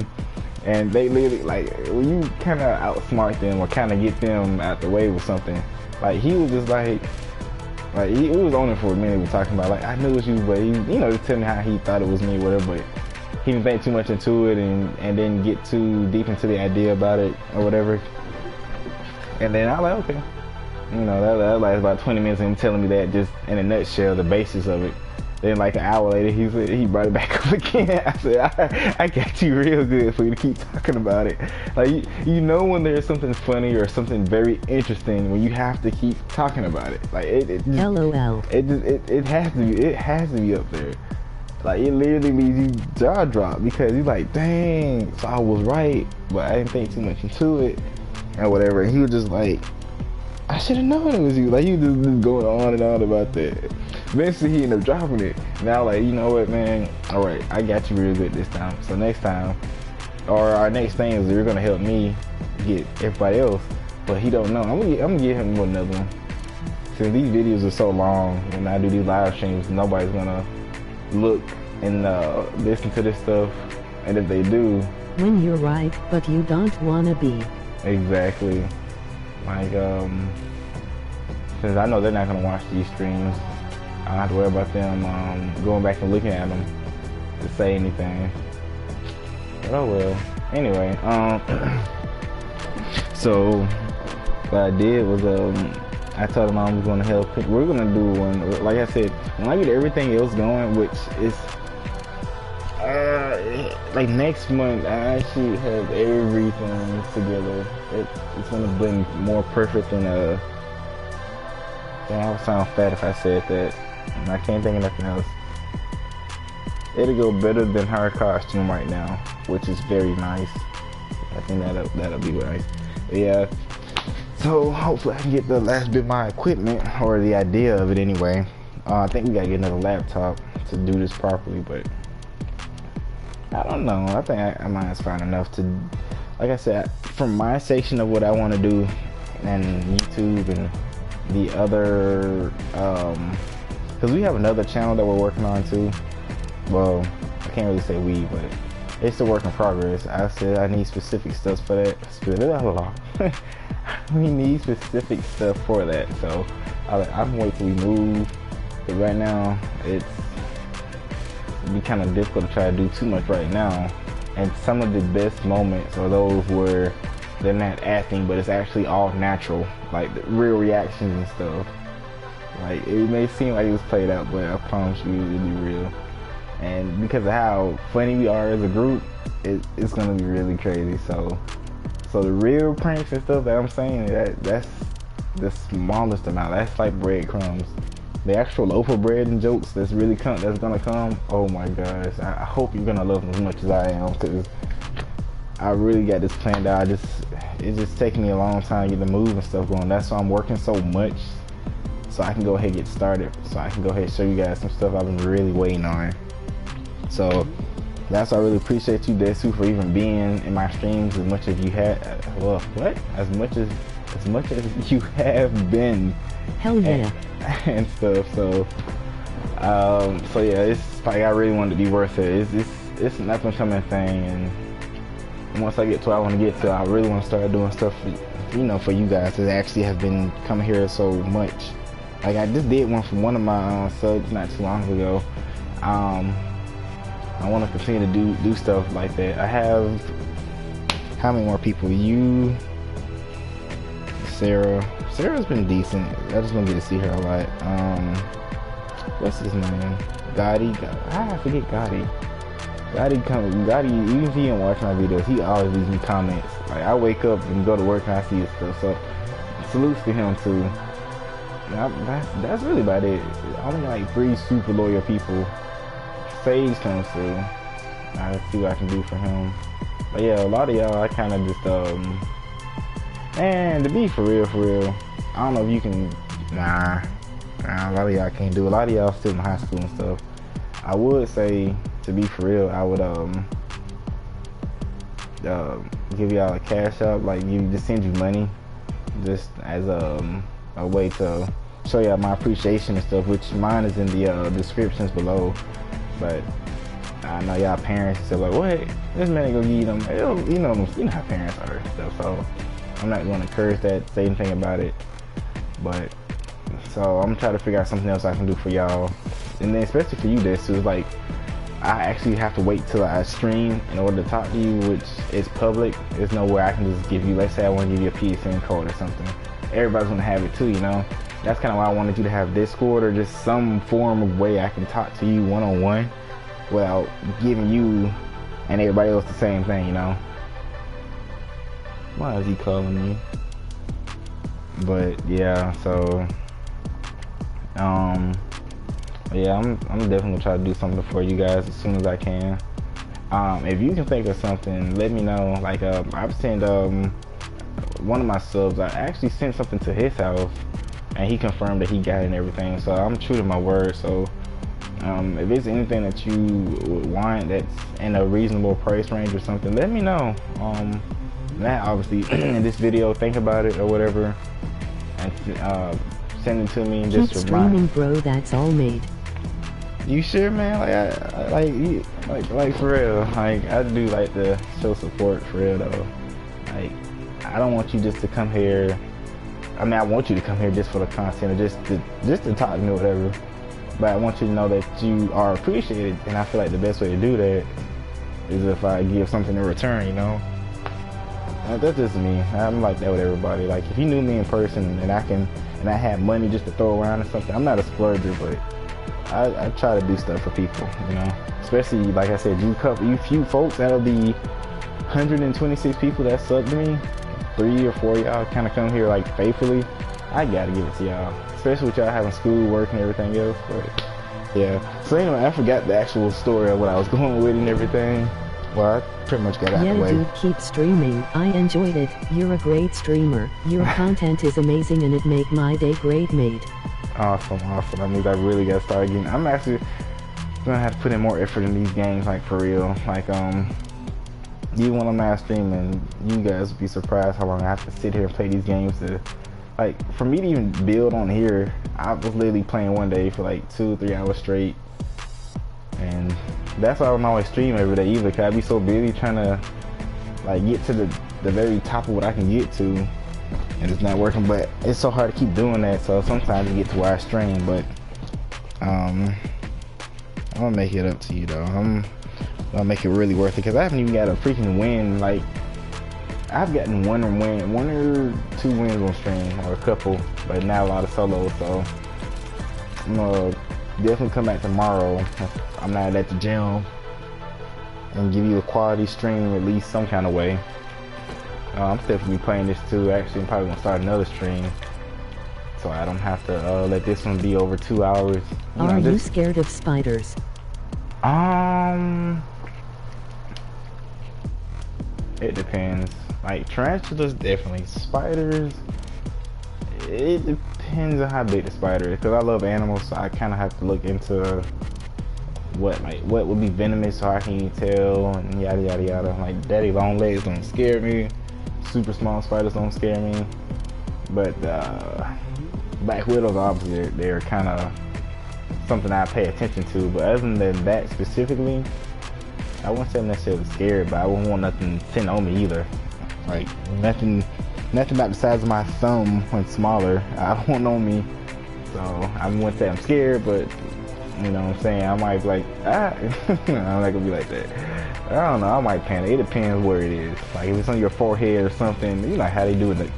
and they literally, like, when you kind of outsmart them or kind of get them out the way with something, like, he was just like he was on it for a minute. We were talking about, like, I knew it was you, but he, you know, just tell me how he thought it was me, whatever. But he didn't think too much into it, and didn't get too deep into the idea about it or whatever. And then I was like, okay, you know, that lasted about 20 minutes of him telling me that, just in a nutshell, the basis of it. Then like an hour later, he brought it back up again. I said, I got you real good for you to keep talking about it. Like, you know when there's something funny or something very interesting, when you have to keep talking about it. Like, it just, LOL. It has to be up there. Like, it literally leaves you jaw drop, because you're like, dang, so I was right, but I didn't think too much into it and whatever. And he was just like, I should have known it was you. Like, he was just going on and on about that. Eventually he ended up dropping it. Now, like, you know what, man, all right, I got you real good this time. So next time, or our next thing is you're gonna help me get everybody else, but he don't know. I'm gonna give him another one. Since these videos are so long, when I do these live streams, nobody's gonna look and listen to this stuff, and if they do, when you're right but you don't wanna be. Exactly. Like, since I know they're not gonna watch these streams, I don't have to worry about them going back and looking at them to say anything. But oh well. Anyway, so what I did was I told him I was gonna help. We're gonna do one. Like I said, when I get everything else going, which is like next month, I actually have everything together. It's gonna blend more perfect than a. Damn, I would sound fat if I said that. And I can't think of nothing else. It'll go better than her costume right now, which is very nice. I think that'll be nice. But yeah. So hopefully I can get the last bit of my equipment, or the idea of it anyway. I think we gotta get another laptop to do this properly, but I don't know. I think I might have found enough to, like I said, from my section of what I want to do, and YouTube and the other, because we have another channel that we're working on too. Well, I can't really say we, but it's a work in progress. I said I need specific stuff for that. We need specific stuff for that. So I'm waiting till we move. But right now, it'd be kind of difficult to try to do too much right now. And some of the best moments are those where they're not acting, but it's actually all natural, like the real reactions and stuff. Like, it may seem like it was played out, but I promise you it'll be real. And because of how funny we are as a group, it's gonna be really crazy. So the real pranks and stuff that I'm saying, that's the smallest amount. That's like breadcrumbs. The actual loaf of bread and jokes that's gonna come. Oh my gosh! I hope you're gonna love them as much as I am, because I really got this planned out. It's just taking me a long time to get the move and stuff going. That's why I'm working so much, so I can go ahead and get started. So I can go ahead and show you guys some stuff I've been really waiting on. So that's why I really appreciate you, Desu, for even being in my streams as much as you had. Well, what? As much as you have been. Hell yeah. And stuff. So yeah, it's like I really want it to be worth it. It's an up and coming thing, and once I get to where I want to get to, I really want to start doing stuff for you guys that actually have been coming here so much. Like, I just did one for one of my subs not too long ago. I want to continue to do stuff like that. I have, how many more people? You, Sarah's been decent. I just don't get to see her a lot. What's his name? Gotti. I forget Gotti. Gotti, even if he didn't watch my videos, he always leaves me comments. Like, I wake up and go to work and I see his stuff. So salutes to him too. That's really about it. I only got like 3 super loyal people. Sage comes through. I'll see what I can do for him. But yeah, a lot of y'all, I kind of just man, to be for real, I don't know if you can. Nah, a lot of y'all can't do. A lot of y'all still in high school and stuff. I would say, to be for real, I would give y'all a cash up, like just send you money, just as a way to show y'all my appreciation and stuff. Which mine is in the descriptions below. But I know y'all parents say like, what? This man ain't gonna give them. You know how parents are and stuff. So I'm not going to encourage that, say anything about it. But so I'm trying to figure out something else I can do for y'all, and then especially for you, this is like, I actually have to wait till I stream in order to talk to you, which is public. There's no way I can just give you, let's say I want to give you a PSN code or something. Everybody's gonna have it too, you know. That's kind of why I wanted you to have Discord or just some form of way I can talk to you one-on-one without giving you and everybody else the same thing, you know. Why is he calling me? But yeah, so yeah, I'm definitely gonna try to do something for you guys as soon as I can. If you can think of something, let me know. Like I've sent one of my subs, I actually sent something to his house and he confirmed that he got it and everything, so I'm true to my word. So if it's anything that you would want that's in a reasonable price range or something, let me know. That obviously in this video, think about it or whatever, and send it to me and keep just streaming, bro. That's all made. You sure, man? Like for real. Like, I do like to show support for real though. Like, I don't want you just to come here. I mean, I want you to come here just for the content or just to talk to me or whatever. But I want you to know that you are appreciated, and I feel like the best way to do that is if I give something in return, you know. That's just me. I'm like that with everybody. Like, if you knew me in person and I had money just to throw around or something, I'm not a splurger, but I try to do stuff for people, you know. Especially, like I said, you few folks out of the 126 people that subbed to me, 3 or 4 of y'all kind of come here like faithfully. I gotta give it to y'all, especially with y'all having school, work, and everything else. But yeah. So anyway, I forgot the actual story of what I was going with and everything. Well, I pretty much got out of the way. Yeah, dude, keep streaming. I enjoyed it. You're a great streamer. Your content is amazing and it make my day great, mate. Awesome. That means I really got to start getting. I'm actually gonna have to put in more effort in these games, like for real. Like even when I'm not streaming, you guys would be surprised how long I have to sit here and play these games to, like, for me to even build on here. I was literally playing one day for like 2-3 hours straight, and That's why I don't always stream every day either, cause I be so busy trying to like get to the very top of what I can get to, and it's not working. But it's so hard to keep doing that, so sometimes you get to where I stream. But I'm gonna make it up to you though. I'm gonna make it really worth it, cause I haven't even got a freaking win. Like I've gotten one or two wins on stream, or a couple, but not a lot of solos. So I'm gonna definitely come back tomorrow. I'm not at the gym, and give you a quality stream at least some kind of way. I'm still gonna be playing this too. Actually, I'm probably gonna start another stream, so I don't have to let this one be over 2 hours. Are you scared of spiders? It depends. Like tarantulas, definitely. Spiders, it depends on how big the spider is. Cause I love animals, so I kind of have to look into what would be venomous, so I can tell, and yada yada yada. Like daddy long legs don't scare me. Super small spiders don't scare me. But black widows, obviously, they're kind of something I pay attention to. But other than that specifically, I wouldn't say I'm necessarily scared, but I wouldn't want nothing thin on me either. Like nothing about the size of my thumb when smaller. I don't want on me. So I wouldn't say I'm scared, but you know what I'm saying, I might be like, I'm not gonna be like that. I don't know, I might panic. It depends where it is. Like if it's on your forehead or something, you know how they do in the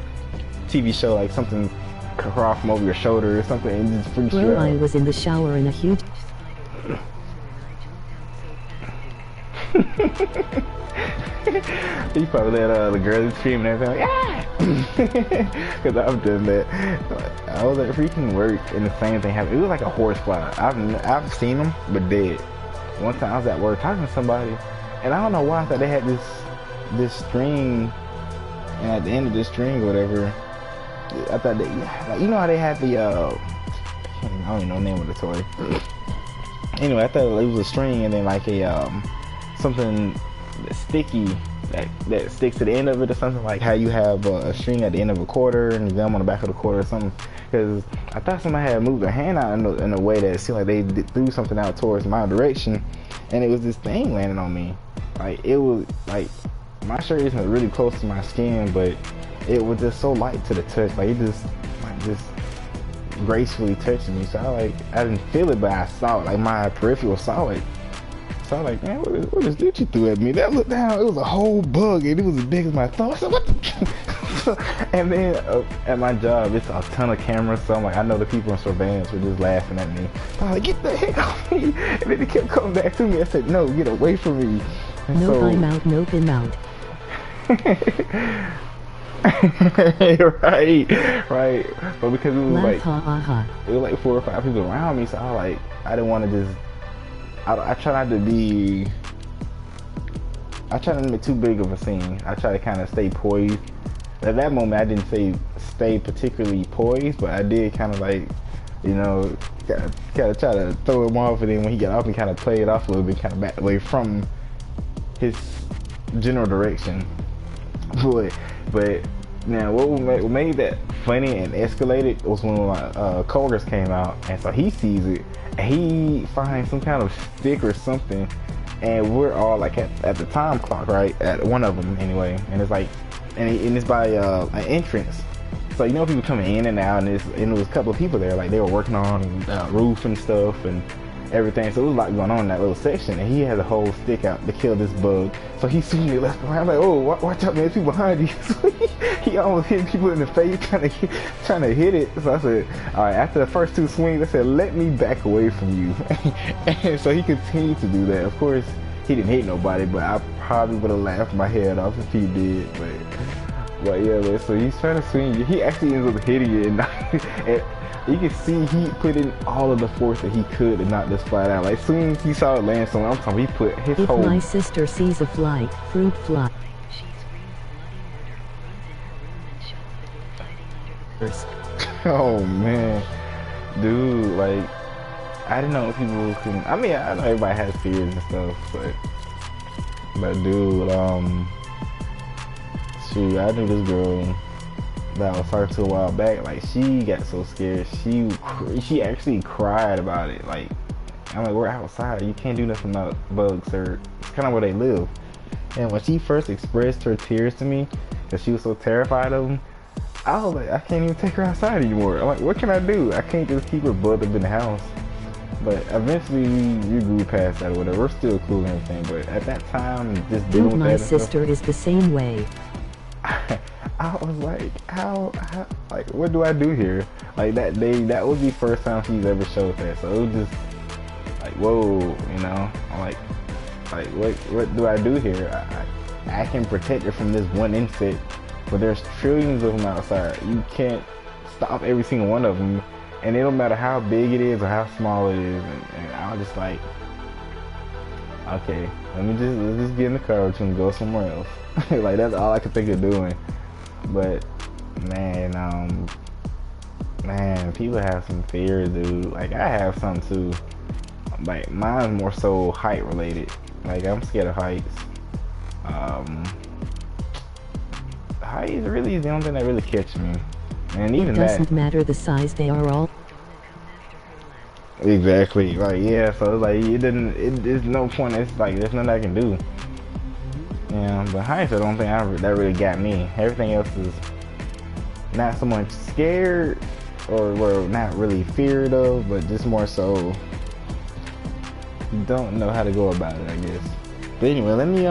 TV show, like something crawl from over your shoulder or something, and it just freaks you out. I was in the shower and a huge You probably let the girl scream and everything, like, ah! Because I've done that. I was at freaking work and the same thing happened. It was like a horsefly. I've seen them, but dead. One time I was at work talking to somebody, and I don't know why I thought they had this string, and at the end of this string or whatever, I thought they, like, you know how they had the I don't even know the name of the toy. Anyway, I thought it was a string and then like a something sticky that sticks to the end of it, or something, like how you have a string at the end of a quarter and a gum on the back of the quarter or something. Because I thought somebody had moved their hand out in a way that it seemed like they threw something out towards my direction, and it was this thing landing on me. Like it was like, my shirt isn't really close to my skin, but it was just so light to the touch. Like it just gracefully touching me. So I didn't feel it, but I saw it. Like my peripheral saw it. So I was like, man, what is this you threw at me? That looked down, it was a whole bug, and it was as big as my thumb. I said, what the? And then at my job, it's a ton of cameras, so I'm like, I know the people in surveillance were just laughing at me. I was like, get the heck off me. And then they kept coming back to me. I said, no, get away from me. And nope, I'm out, nope, I'm out. right. But because it was Laugh, like, it was like 4 or 5 people around me, so I didn't want to just, I try not to be, I try not to make too big of a scene. I try to kind of stay poised. At that moment, I didn't say stay particularly poised, but I did kind of like, you know, kind of try to throw him off, and then when he got off, and kind of play it off a little bit, kind of back away from his general direction. But now what made that funny and escalated was when my coworkers came out, and so he sees it, and he finds some kind of stick or something, and we're all like at the time clock, right, at one of them anyway, and it's like, and it's by an entrance, so you know people coming in and out, and there was a couple of people there, like they were working on roof and stuff and everything, so it was a lot going on in that little section, and he had a whole stick out to kill this bug. So he swung it left and right. I'm like, oh, watch out, man, there's people behind you. So he almost hit people in the face trying to hit it. So I said, all right, after the first 2 swings, I said, let me back away from you. And so he continued to do that. Of course, he didn't hit nobody, but I probably would have laughed my head off if he did. But yeah, man, so he's trying to swing. He actually ends up hitting it, and you can see he put in all of the force that he could to knock this fly out. Like, as soon as he saw it land somewhere, I'm talking, he put his whole... If my sister sees a fly, fruit fly. She screams bloody murder, runs in her room and shuts the door, fighting under the... Oh, man. Dude, like, I didn't know people can... I mean, I know everybody has fears and stuff, but dude, shoot, I knew this girl that I was talking to a while back. Like, she got so scared, she actually cried about it. Like, I'm like, we're outside. You can't do nothing about bugs, or it's kind of where they live. And when she first expressed her tears to me, because she was so terrified of them, I was like, I can't even take her outside anymore. I'm like, what can I do? I can't just keep her bugged up in the house. But eventually we grew past that or whatever. We're still cool and everything. But at that time, just dealing with My that sister is the same way. I was like, how, like, what do I do here? Like that day, that was the first time she's ever showed that. So it was just like, whoa, you know. I'm like what do I do here? I can protect her from this one insect, but there's trillions of them outside. You can't stop every single one of them, and it don't matter how big it is or how small it is. And I was just like, okay, let's just get in the car and go somewhere else. Like that's all I could think of doing. But man, people have some fears, dude. Like I have some too. Like mine's more so height related. Like I'm scared of heights. Height is really the only thing that really catches me. And even it doesn't matter the size, they are all exactly. Like yeah, so it's like there's no point. It's like there's nothing I can do. Yeah, but heights I don't think that really got me. Everything else is not so much scared or not really feared of, but just more so don't know how to go about it, I guess. But anyway, let me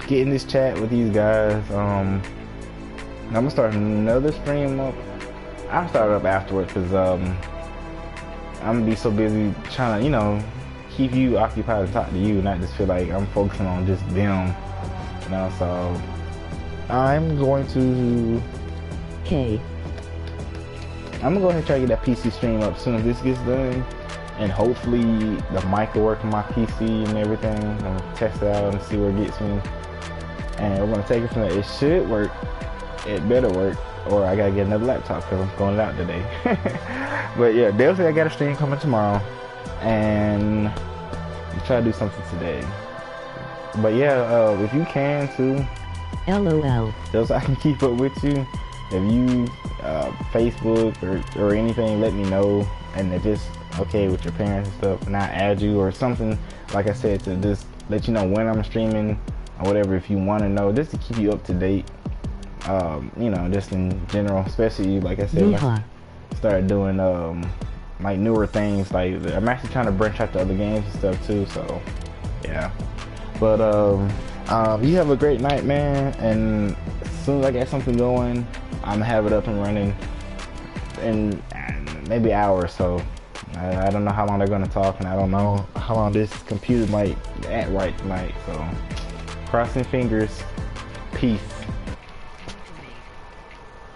get in this chat with these guys. I'm gonna start another stream up. I'll start up afterwards because I'm gonna be so busy trying to, you know, keep you occupied and talk to you, not just feel like I'm focusing on just them. You know, so I'm going to I'm gonna go ahead and try to get that PC stream up as soon as this gets done. And hopefully the mic will work on my PC and everything. I'm gonna test it out and see where it gets me. And we're gonna take it from there. It should work. It better work. Or I gotta get another laptop because I'm going out today. But yeah, definitely I got a stream coming tomorrow. And I'm trying to do something today. But yeah, if you can too. LOL. Just so I can keep up with you. If you Facebook or anything, let me know. And if it's okay with your parents and stuff, and I'll add you or something, like I said, to just let you know when I'm streaming or whatever, if you want to know, just to keep you up to date. You know, just in general, especially like I said, I started doing like newer things. Like I'm actually trying to branch out to other games and stuff too. So yeah, but you have a great night, man. And as soon as I get something going, I'm gonna have it up and running in maybe an hour or so. I don't know how long they're gonna talk, and I don't know how long this computer might act right tonight. So crossing fingers. Peace.